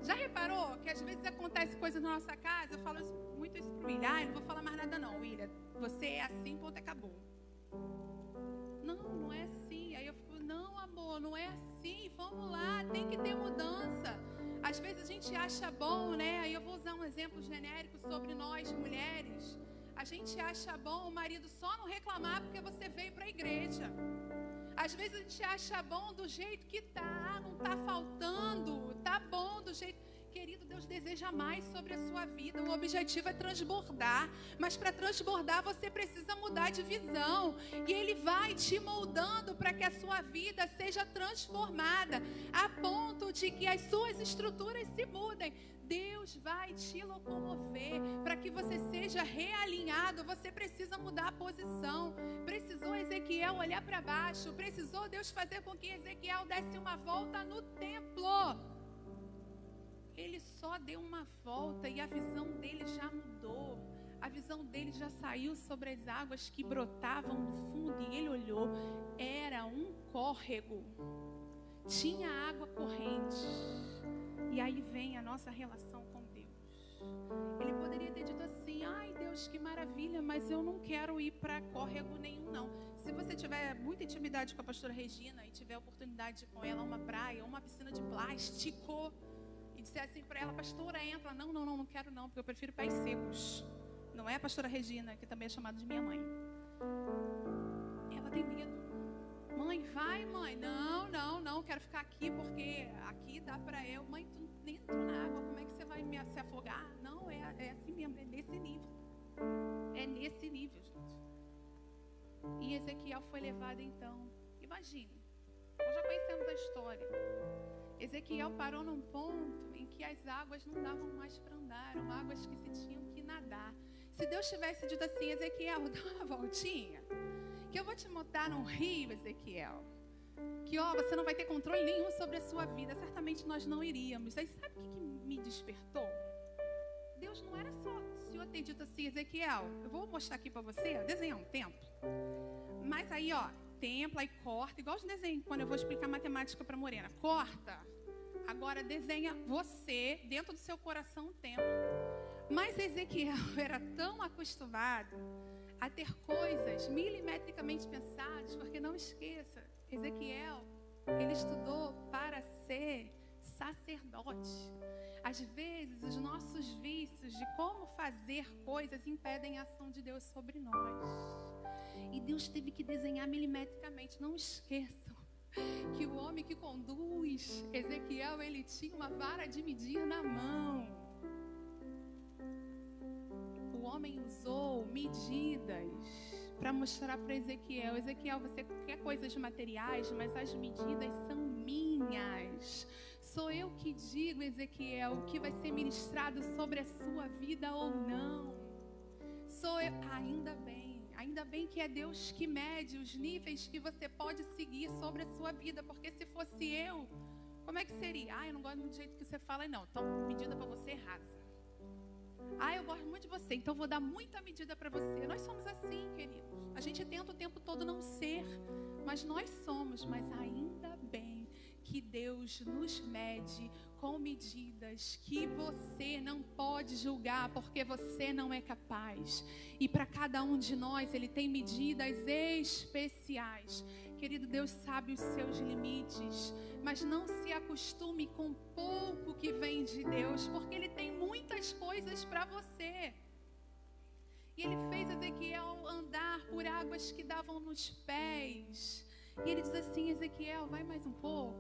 Já reparou que às vezes acontece coisa na nossa casa? Eu falo muito isso pro William. Eu não vou falar mais nada não, William. Você é assim, ponto, acabou. Não é assim. Aí eu fico, não, amor, não é assim. Vamos lá, tem que ter mudança. Às vezes a gente acha bom, né? Aí eu vou usar um exemplo genérico sobre nós, mulheres. A gente acha bom o marido só não reclamar porque você veio para a igreja. Às vezes a gente acha bom do jeito que tá, não tá faltando, tá bom do jeito... Querido, Deus deseja mais sobre a sua vida. O objetivo é transbordar. Mas para transbordar você precisa mudar de visão. E Ele vai te moldando para que a sua vida seja transformada a ponto de que as suas estruturas se mudem. Deus vai te locomover para que você seja realinhado. Você precisa mudar a posição. Precisou Ezequiel olhar para baixo. Precisou Deus fazer com que Ezequiel desse uma volta no templo. Ele só deu uma volta e a visão dele já mudou. A visão dele já saiu sobre as águas que brotavam do fundo. E ele olhou, era um córrego. Tinha água corrente. E aí vem a nossa relação com Deus. Ele poderia ter dito assim, ai Deus, que maravilha, mas eu não quero ir para córrego nenhum não. Se você tiver muita intimidade com a pastora Regina e tiver oportunidade de ir com ela a uma praia, uma piscina de plástico... disser assim para ela, pastora, entra. Não quero não, porque eu prefiro pés secos. Não é a pastora Regina, que também é chamada de minha mãe. Ela tem medo. Mãe, vai, mãe. Não, quero ficar aqui, porque aqui dá para eu. Mãe, tu nem entrou na água, como é que você vai se afogar? Não, é assim mesmo, é nesse nível. É nesse nível, gente. E Ezequiel foi levado então. Imagine, nós já conhecemos a história. Ezequiel parou num ponto em que as águas não davam mais para andar, eram águas que se tinham que nadar. Se Deus tivesse dito assim, Ezequiel, dá uma voltinha, que eu vou te botar num rio, Ezequiel, que você não vai ter controle nenhum sobre a sua vida, certamente nós não iríamos. Aí sabe o que me despertou? Deus não era só o Senhor ter dito assim, Ezequiel, eu vou mostrar aqui para você, desenhar um templo. Mas aí, templo, aí corta, igual os desenhos, quando eu vou explicar matemática para Morena, corta, agora desenha você, dentro do seu coração, um templo. Mas Ezequiel era tão acostumado a ter coisas milimetricamente pensadas, porque não esqueça, Ezequiel, ele estudou para ser sacerdote. Às vezes, os nossos vícios de como fazer coisas impedem a ação de Deus sobre nós. E Deus teve que desenhar milimetricamente. Não esqueçam que o homem que conduz Ezequiel, ele tinha uma vara de medir na mão. O homem usou medidas para mostrar para Ezequiel, Ezequiel, você quer coisas materiais, mas as medidas são minhas. Sou eu que digo, Ezequiel, o que vai ser ministrado sobre a sua vida ou não. Sou eu, ainda bem que é Deus que mede os níveis que você pode seguir sobre a sua vida, porque se fosse eu, como é que seria? Eu não gosto muito do jeito que você fala, não, então medida para você rasa. Eu gosto muito de você, então vou dar muita medida para você. Nós somos assim, queridos. A gente tenta o tempo todo não ser, mas nós somos. Mas ainda bem que Deus nos mede com medidas que você não pode julgar, porque você não é capaz. E para cada um de nós, Ele tem medidas especiais. Querido, Deus sabe os seus limites, mas não se acostume com pouco que vem de Deus, porque Ele tem muitas coisas para você. E Ele fez Ezequiel andar por águas que davam nos pés. E Ele diz assim, Ezequiel, vai mais um pouco.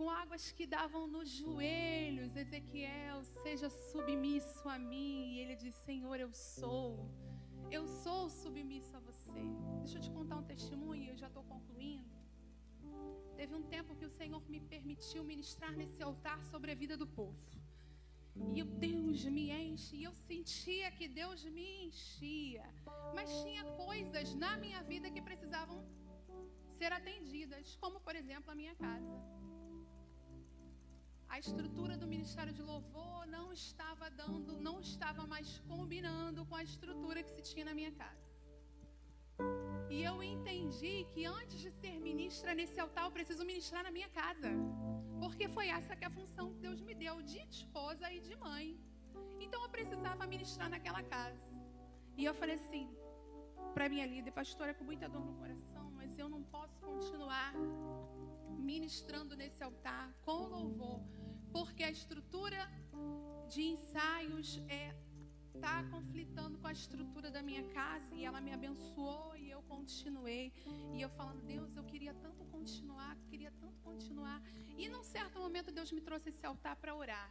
com águas que davam nos joelhos. Ezequiel, seja submisso a mim. E ele diz: Senhor, eu sou submisso a você. Deixa eu te contar um testemunho, eu já estou concluindo. Teve um tempo que o Senhor me permitiu ministrar nesse altar sobre a vida do povo. E Deus me enche, e eu sentia que Deus me enchia. Mas tinha coisas na minha vida que precisavam ser atendidas, como por exemplo a minha casa. A estrutura do Ministério de Louvor não estava mais combinando com a estrutura que se tinha na minha casa. E eu entendi que antes de ser ministra nesse altar, eu preciso ministrar na minha casa. Porque foi essa que é a função que Deus me deu, de esposa e de mãe. Então eu precisava ministrar naquela casa. E eu falei assim para minha líder: pastora, com muita dor no coração, mas eu não posso continuar ministrando nesse altar com louvor, porque a estrutura de ensaios está conflitando com a estrutura da minha casa. E ela me abençoou e eu continuei. E eu falando: Deus, eu queria tanto continuar. E num certo momento Deus me trouxe esse altar para orar.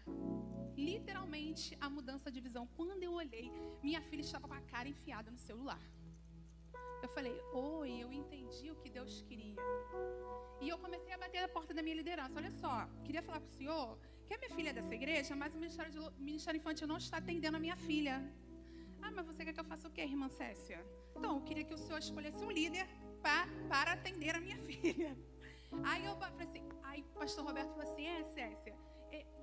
Literalmente a mudança de visão. Quando eu olhei, minha filha estava com a cara enfiada no celular. Eu falei: oi, eu entendi o que Deus queria. E eu comecei a bater na porta da minha liderança. Olha só, queria falar com o senhor que a minha filha é dessa igreja, mas o Ministério Infantil não está atendendo a minha filha. Ah, mas você quer que eu faça o quê, irmã Cécia? Então, eu queria que o senhor escolhesse um líder para atender a minha filha. Aí eu falei assim, aí o pastor Roberto falou assim: Cécia,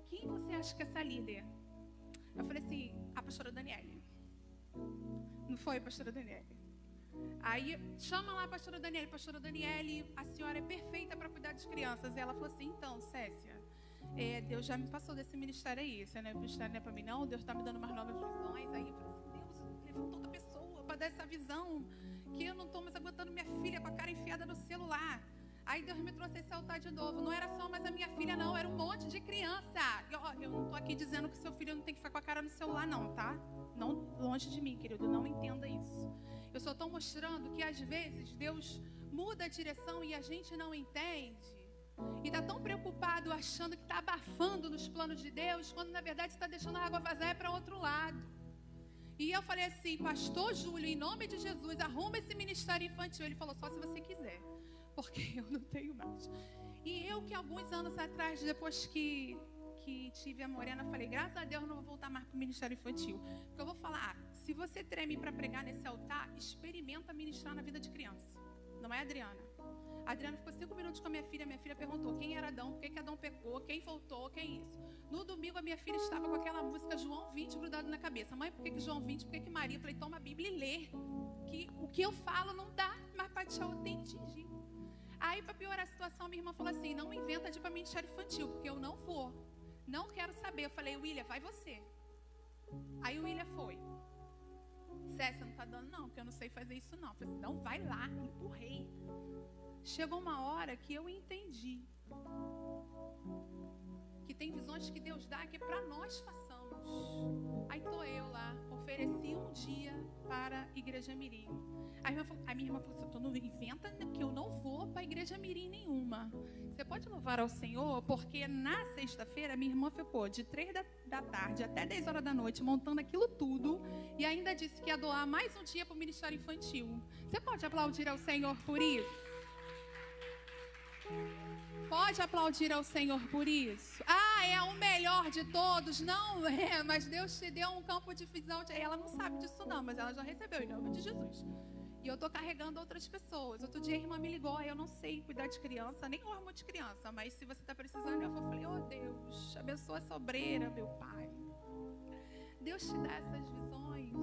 quem você acha que é essa líder? Eu falei assim: a pastora Daniele. Não foi, pastora Daniele? Aí chama lá a pastora Daniele, a senhora é perfeita para cuidar das crianças. E ela falou assim: então, Cécia, Deus já me passou desse ministério aí. Esse ministério não é para mim não, Deus está me dando umas novas visões. Aí eu falei assim: Deus levantou outra pessoa para dar essa visão, que eu não estou mais aguentando minha filha com a cara enfiada no celular. Aí Deus me trouxe esse altar de novo. Não era só mais a minha filha não, era um monte de criança. Eu não estou aqui dizendo que seu filho não tem que ficar com a cara no celular não, tá? Não, longe de mim, querido, não entenda isso. Eu só estou mostrando que às vezes Deus muda a direção e a gente não entende. E está tão preocupado achando que está abafando nos planos de Deus, quando na verdade está deixando a água vazar para outro lado. E eu falei assim: pastor Júlio, em nome de Jesus, arruma esse ministério infantil. Ele falou: só se você quiser, porque eu não tenho mais. E eu que alguns anos atrás, depois que tive a Morena, falei: graças a Deus não vou voltar mais para o ministério infantil. Porque eu vou falar: se você treme para pregar nesse altar, experimenta ministrar na vida de criança. Não é, Adriana? A Adriana ficou 5 minutos com a minha filha perguntou quem era Adão, por que Adão pecou, quem voltou, quem isso. No domingo a minha filha estava com aquela música João 20 grudado na cabeça. Mãe, por que João 20, por que Maria? Eu falei: toma a Bíblia e lê, que o que eu falo não dá mais para te atingir. Aí, para piorar a situação, minha irmã falou assim: não inventa de ir para ministério infantil, porque eu não vou, não quero saber. Eu falei: William, vai você. Aí o William foi. Cécia, não tá dando não, porque eu não sei fazer isso não. Eu falei: não, vai lá, empurrei. Chegou uma hora que eu entendi que tem visões que Deus dá que é para nós façamos. Aí tô eu lá, ofereci um dia para a Igreja Mirim. Aí a minha irmã falou assim: tu não inventa que eu não vou para a Igreja Mirim nenhuma. Você pode louvar ao Senhor, porque na sexta-feira minha irmã ficou de 3 da tarde até 10 horas da noite montando aquilo tudo e ainda disse que ia doar mais um dia para o Ministério Infantil. Você pode aplaudir ao Senhor por isso? Pode aplaudir ao Senhor por isso? Ah, é o melhor de todos? Não é, mas Deus te deu um campo de visão. Ela não sabe disso não, mas ela já recebeu, em nome de Jesus. E eu estou carregando outras pessoas. Outro dia a irmã me ligou: eu não sei cuidar de criança, nem hormônio de criança, mas se você está precisando, eu falei: oh Deus, abençoa essa obreira, meu Pai. Deus te dá essas visões,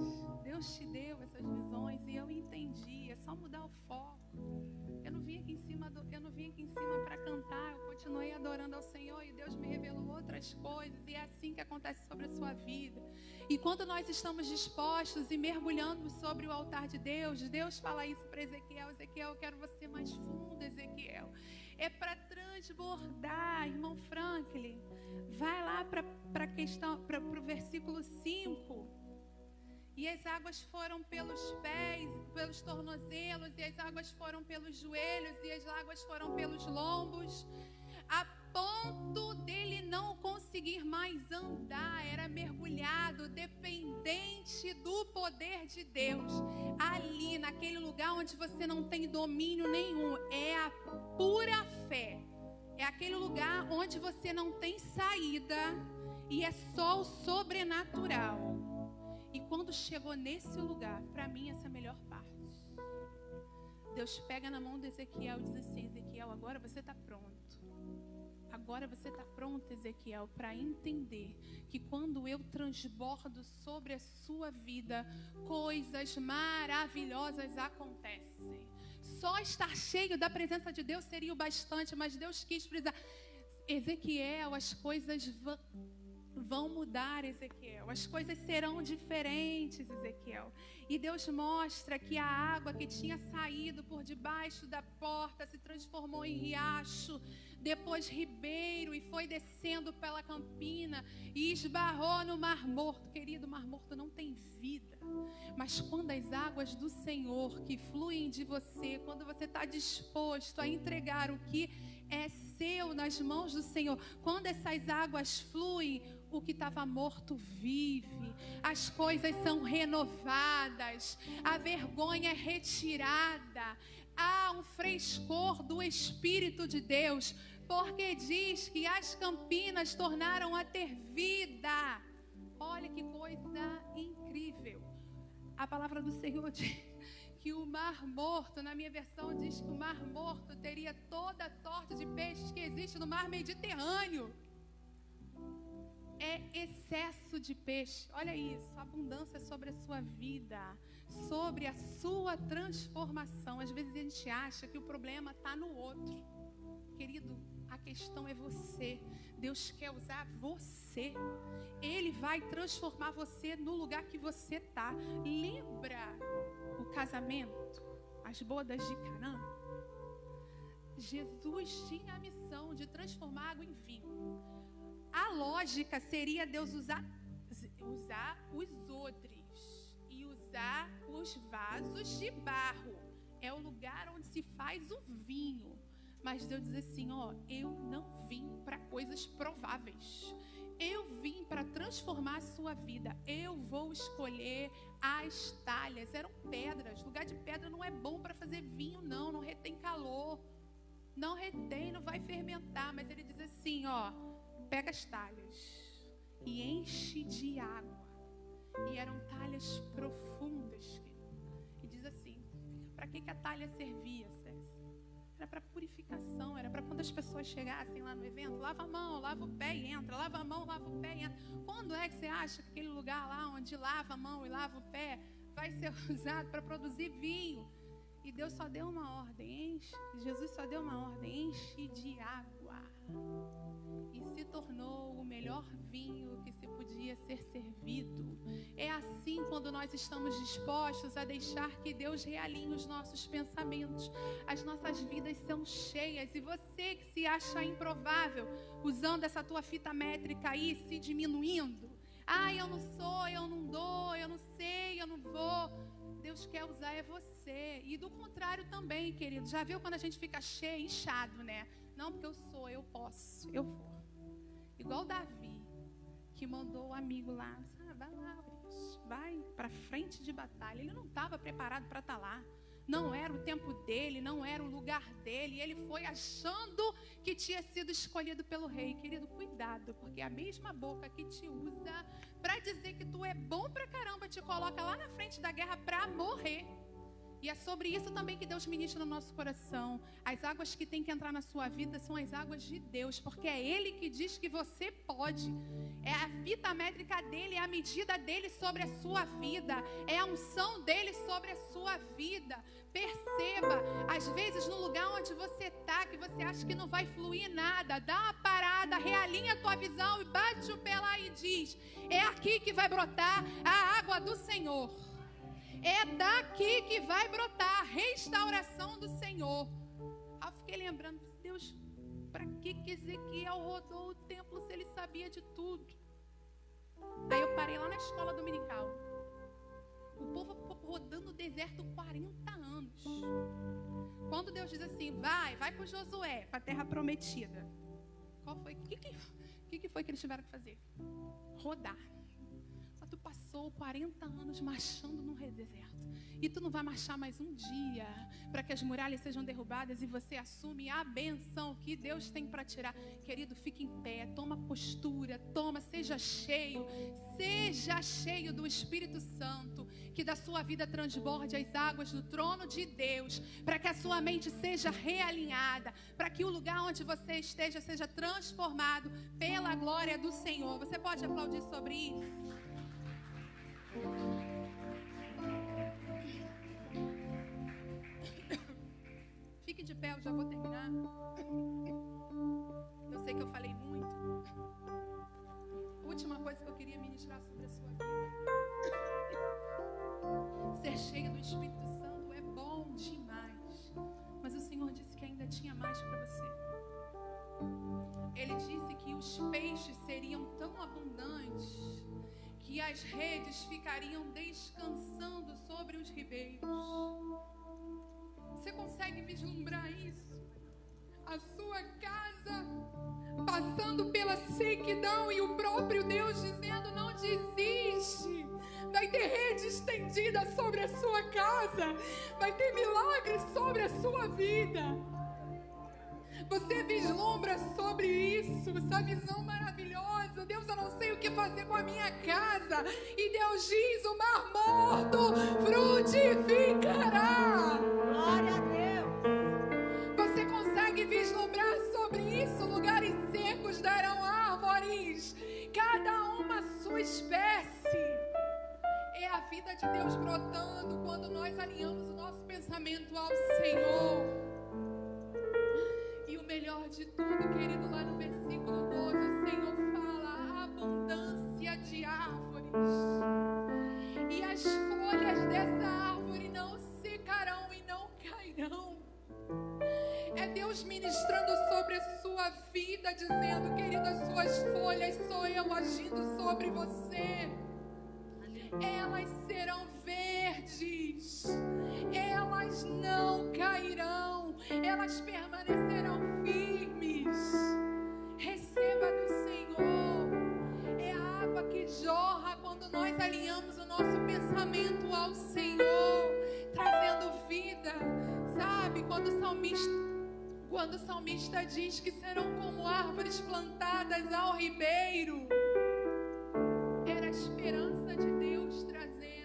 Deus te deu essas visões e eu entendi, é só mudar o foco. Eu não vim aqui em cima para cantar, eu continuei adorando ao Senhor e Deus me revelou outras coisas e é assim que acontece sobre a sua vida. E quando nós estamos dispostos e mergulhando sobre o altar de Deus, Deus fala isso para Ezequiel: Ezequiel, eu quero você mais fundo, Ezequiel. É para transbordar, irmão Franklin. Vai lá para o versículo 5. E as águas foram pelos pés, pelos tornozelos, e as águas foram pelos joelhos, e as águas foram pelos lombos, a ponto dele não conseguir mais andar, era mergulhado, dependente do poder de Deus. Ali, naquele lugar onde você não tem domínio nenhum, é a pura fé. É aquele lugar onde você não tem saída e é só o sobrenatural. E quando chegou nesse lugar, para mim essa é a melhor parte. Deus pega na mão de Ezequiel e diz assim: Ezequiel, agora você está pronto. Agora você está pronto, Ezequiel, para entender que quando eu transbordo sobre a sua vida, coisas maravilhosas acontecem. Só estar cheio da presença de Deus seria o bastante, mas Deus quis frisar: Ezequiel, as coisas vão mudar, Ezequiel. As coisas serão diferentes, Ezequiel. E Deus mostra que a água que tinha saído por debaixo da porta se transformou em riacho, depois ribeiro, e foi descendo pela campina e esbarrou no Mar Morto. Querido, o Mar Morto não tem vida. Mas quando as águas do Senhor que fluem de você, quando você está disposto a entregar o que é seu nas mãos do Senhor, quando essas águas fluem, o que estava morto vive, as coisas são renovadas, a vergonha é retirada, há um frescor do Espírito de Deus, porque diz que as campinas tornaram a ter vida. Olha que coisa incrível. A palavra do Senhor diz que o Mar Morto, na minha versão, diz que o Mar Morto teria toda sorte de peixes que existe no Mar Mediterrâneo. É excesso de peixe. Olha isso, abundância sobre a sua vida, sobre a sua transformação. Às vezes a gente acha que o problema está no outro. Querido, a questão é você. Deus quer usar você. Ele vai transformar você no lugar que você está. Lembra o casamento, as bodas de Canaã? Jesus tinha a missão de transformar água em vinho. A lógica seria Deus usar os odres e usar os vasos de barro. É o lugar onde se faz o vinho. Mas Deus diz assim, ó, eu não vim para coisas prováveis. Eu vim para transformar a sua vida. Eu vou escolher as talhas. Eram pedras. Lugar de pedra não é bom para fazer vinho, não. Não retém calor. Não retém, não vai fermentar. Mas ele diz assim, ó, pega as talhas e enche de água. E eram talhas profundas. E diz assim, para que a talha servia, César? Era para purificação, era para quando as pessoas chegassem lá no evento, lava a mão, lava o pé e entra, lava a mão, lava o pé e entra. Quando é que você acha que aquele lugar lá onde lava a mão e lava o pé vai ser usado para produzir vinho? E Deus só deu uma ordem, enche, Jesus só deu uma ordem, enche de água. E se tornou o melhor vinho que se podia ser servido. É assim quando nós estamos dispostos a deixar que Deus realinhe os nossos pensamentos. As nossas vidas são cheias. E você que se acha improvável, usando essa tua fita métrica aí, se diminuindo. Eu não sou, eu não dou, eu não sei, eu não vou. Deus quer usar é você. E do contrário também, querido. Já viu quando a gente fica cheio, inchado, né? Não, porque eu sou, eu posso, eu vou. Igual Davi, que mandou o amigo lá. Vai lá, vai para frente de batalha. Ele não estava preparado para estar lá. Não era o tempo dele, não era o lugar dele. Ele foi achando que tinha sido escolhido pelo rei. Querido, cuidado, porque a mesma boca que te usa para dizer que tu é bom pra caramba, te coloca lá na frente da guerra para morrer. E é sobre isso também que Deus ministra no nosso coração. As águas que tem que entrar na sua vida são as águas de Deus, porque é Ele que diz que você pode. É a fita métrica dele, é a medida dele sobre a sua vida, é a unção dele sobre a sua vida. Perceba, às vezes no lugar onde você está, que você acha que não vai fluir nada, dá uma parada, realinha a tua visão e bate o pé lá e diz, é aqui que vai brotar a água do Senhor. É daqui que vai brotar a restauração do Senhor. Aí eu fiquei lembrando, Deus, para que Ezequiel rodou o templo se ele sabia de tudo? Aí eu parei lá na escola dominical. O povo rodando no deserto 40 anos. Quando Deus diz assim, vai com Josué para a terra prometida. Qual foi? O que foi que eles tiveram que fazer? Rodar. Mas tu passou 40 anos marchando no deserto. E tu não vai marchar mais um dia para que as muralhas sejam derrubadas e você assume a benção que Deus tem para tirar. Querido, fique em pé, toma postura, seja cheio do Espírito Santo, que da sua vida transborde as águas do trono de Deus, para que a sua mente seja realinhada, para que o lugar onde você esteja seja transformado pela glória do Senhor. Você pode aplaudir sobre isso? Fique de pé, eu já vou terminar. Eu sei que eu falei muito. A última coisa que eu queria ministrar sobre a sua vida. Ser cheio do Espírito Santo é bom demais. Mas o Senhor disse que ainda tinha mais para você. Ele disse que os peixes seriam tão abundantes que as redes ficariam descansando sobre os ribeiros. Você consegue vislumbrar isso? A sua casa passando pela sequidão e o próprio Deus dizendo: não desiste. Vai ter rede estendida sobre a sua casa. Vai ter milagres sobre a sua vida. Você vislumbra sobre isso, essa visão maravilhosa. Deus, eu não sei o que fazer com a minha casa. E Deus diz: o mar morto frutificará. Glória a Deus. Você consegue vislumbrar sobre isso? Lugares secos darão árvores, cada uma sua espécie. É a vida de Deus brotando quando nós alinhamos o nosso pensamento ao Senhor. E o melhor de tudo, querido, lá no versículo 12, o Senhor fala a abundância de árvores. E as folhas dessa árvore não secarão e não cairão. É Deus ministrando sobre a sua vida, dizendo: querido, as suas folhas sou eu agindo sobre você. Elas serão verdes, elas não cairão, elas permanecerão firmes. Receba do Senhor. É a água que jorra quando nós alinhamos o nosso pensamento ao Senhor, trazendo vida. Sabe, quando o salmista diz que serão como árvores plantadas ao ribeiro, era a esperança de Deus trazendo.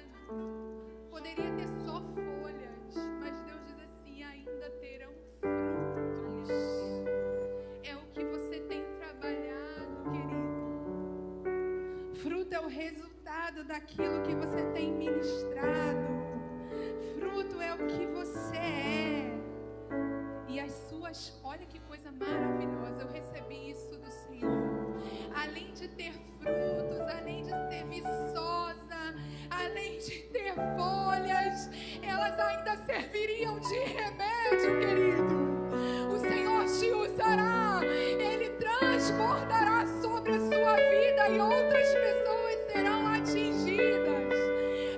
Poderia ter só folhas, mas Deus diz assim: ainda terão frutos. É o que você tem trabalhado, querido. Fruto é o resultado daquilo que você tem ministrado. Fruto é o que você é. E as suas, olha que coisa maravilhosa, eu recebi isso do Senhor. Além de ter frutos, além de ser viçosa, além de ter folhas, elas ainda serviriam de remédio, querido. O Senhor te usará, Ele transbordará sobre a sua vida e outras pessoas serão atingidas.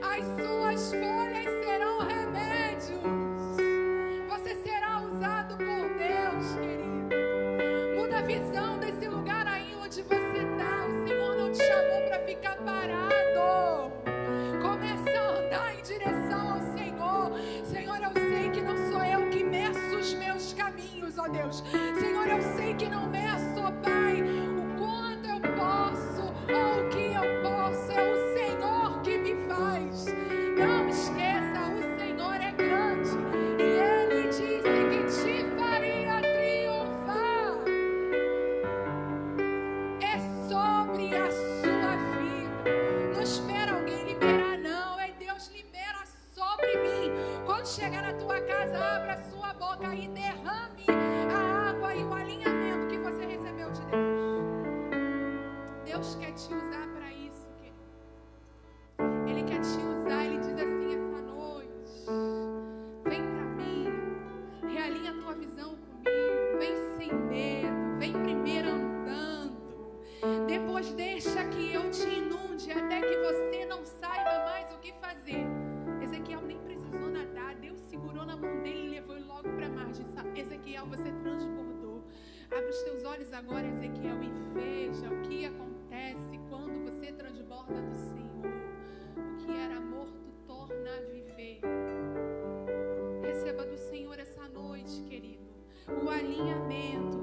As suas folhas serão remédios. Você será usado por Deus, querido. Muda a visão desse lugar aí onde você está. O Senhor não te chamou para ficar parado. Começa a andar em direção ao Senhor. Senhor, eu sei que não sou eu que meço os meus caminhos, ó Deus. Senhor, eu sei que não meço, ó Pai, o quanto eu posso ou o que eu posso. É o Senhor que me faz. Não esqueça, o Senhor é grande e Ele disse que te faria triunfar. É sobre a sua vida. Não espera alguém liberar, não. É Deus, libera sobre mim. Quando chegar na tua casa, abra a sua boca e derrame a água e o alinhamento que você recebeu de Deus. os teus olhos agora, Ezequiel, e veja o que acontece quando você transborda do Senhor. O que era morto torna a viver. Receba do Senhor essa noite, querido, o alinhamento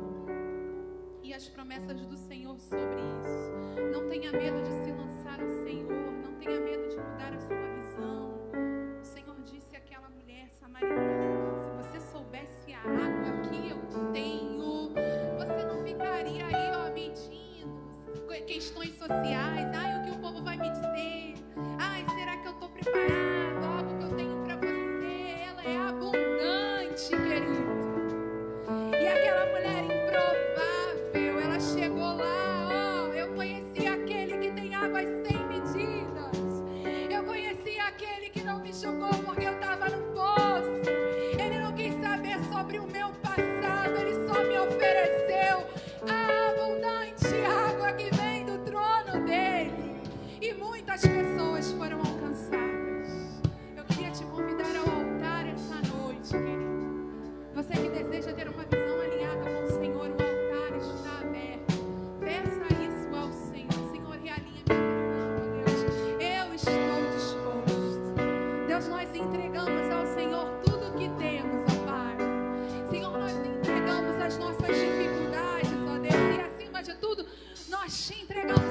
e as promessas do Senhor sobre isso. Não tenha medo de se lançar ao Senhor, não tenha medo de mudar a sua visão. O Senhor disse àquela mulher samaritana: se você soubesse a água que eu tenho, você não ficaria aí, ó, medindo questões sociais. Ai, o que o povo vai me dizer? Ai, será que eu estou preparado? A água que eu tenho para você, ela é abundante, querido. E aquela mulher improvável, ela chegou lá, ó, eu conheci aquele que tem águas sem medidas. Eu conheci aquele que não me julgou porque eu estava no poço. Ele não quis saber sobre o meu passado, ele só me ofereceu a abundante água que vem do trono dele. E muitas pessoas foram alcançadas. Eu queria te convidar ao altar essa noite, querido. Você que deseja ter uma visão alinhada com o Senhor, o altar está aberto. Peça isso ao Senhor. Senhor, realinha minha visão, ó Deus. Eu estou disposto. Deus, nós entregamos ao Senhor tudo o que temos, ó Pai. Senhor, nós entregamos as nossas dificuldades, ó Deus. E acima de tudo, nós te entregamos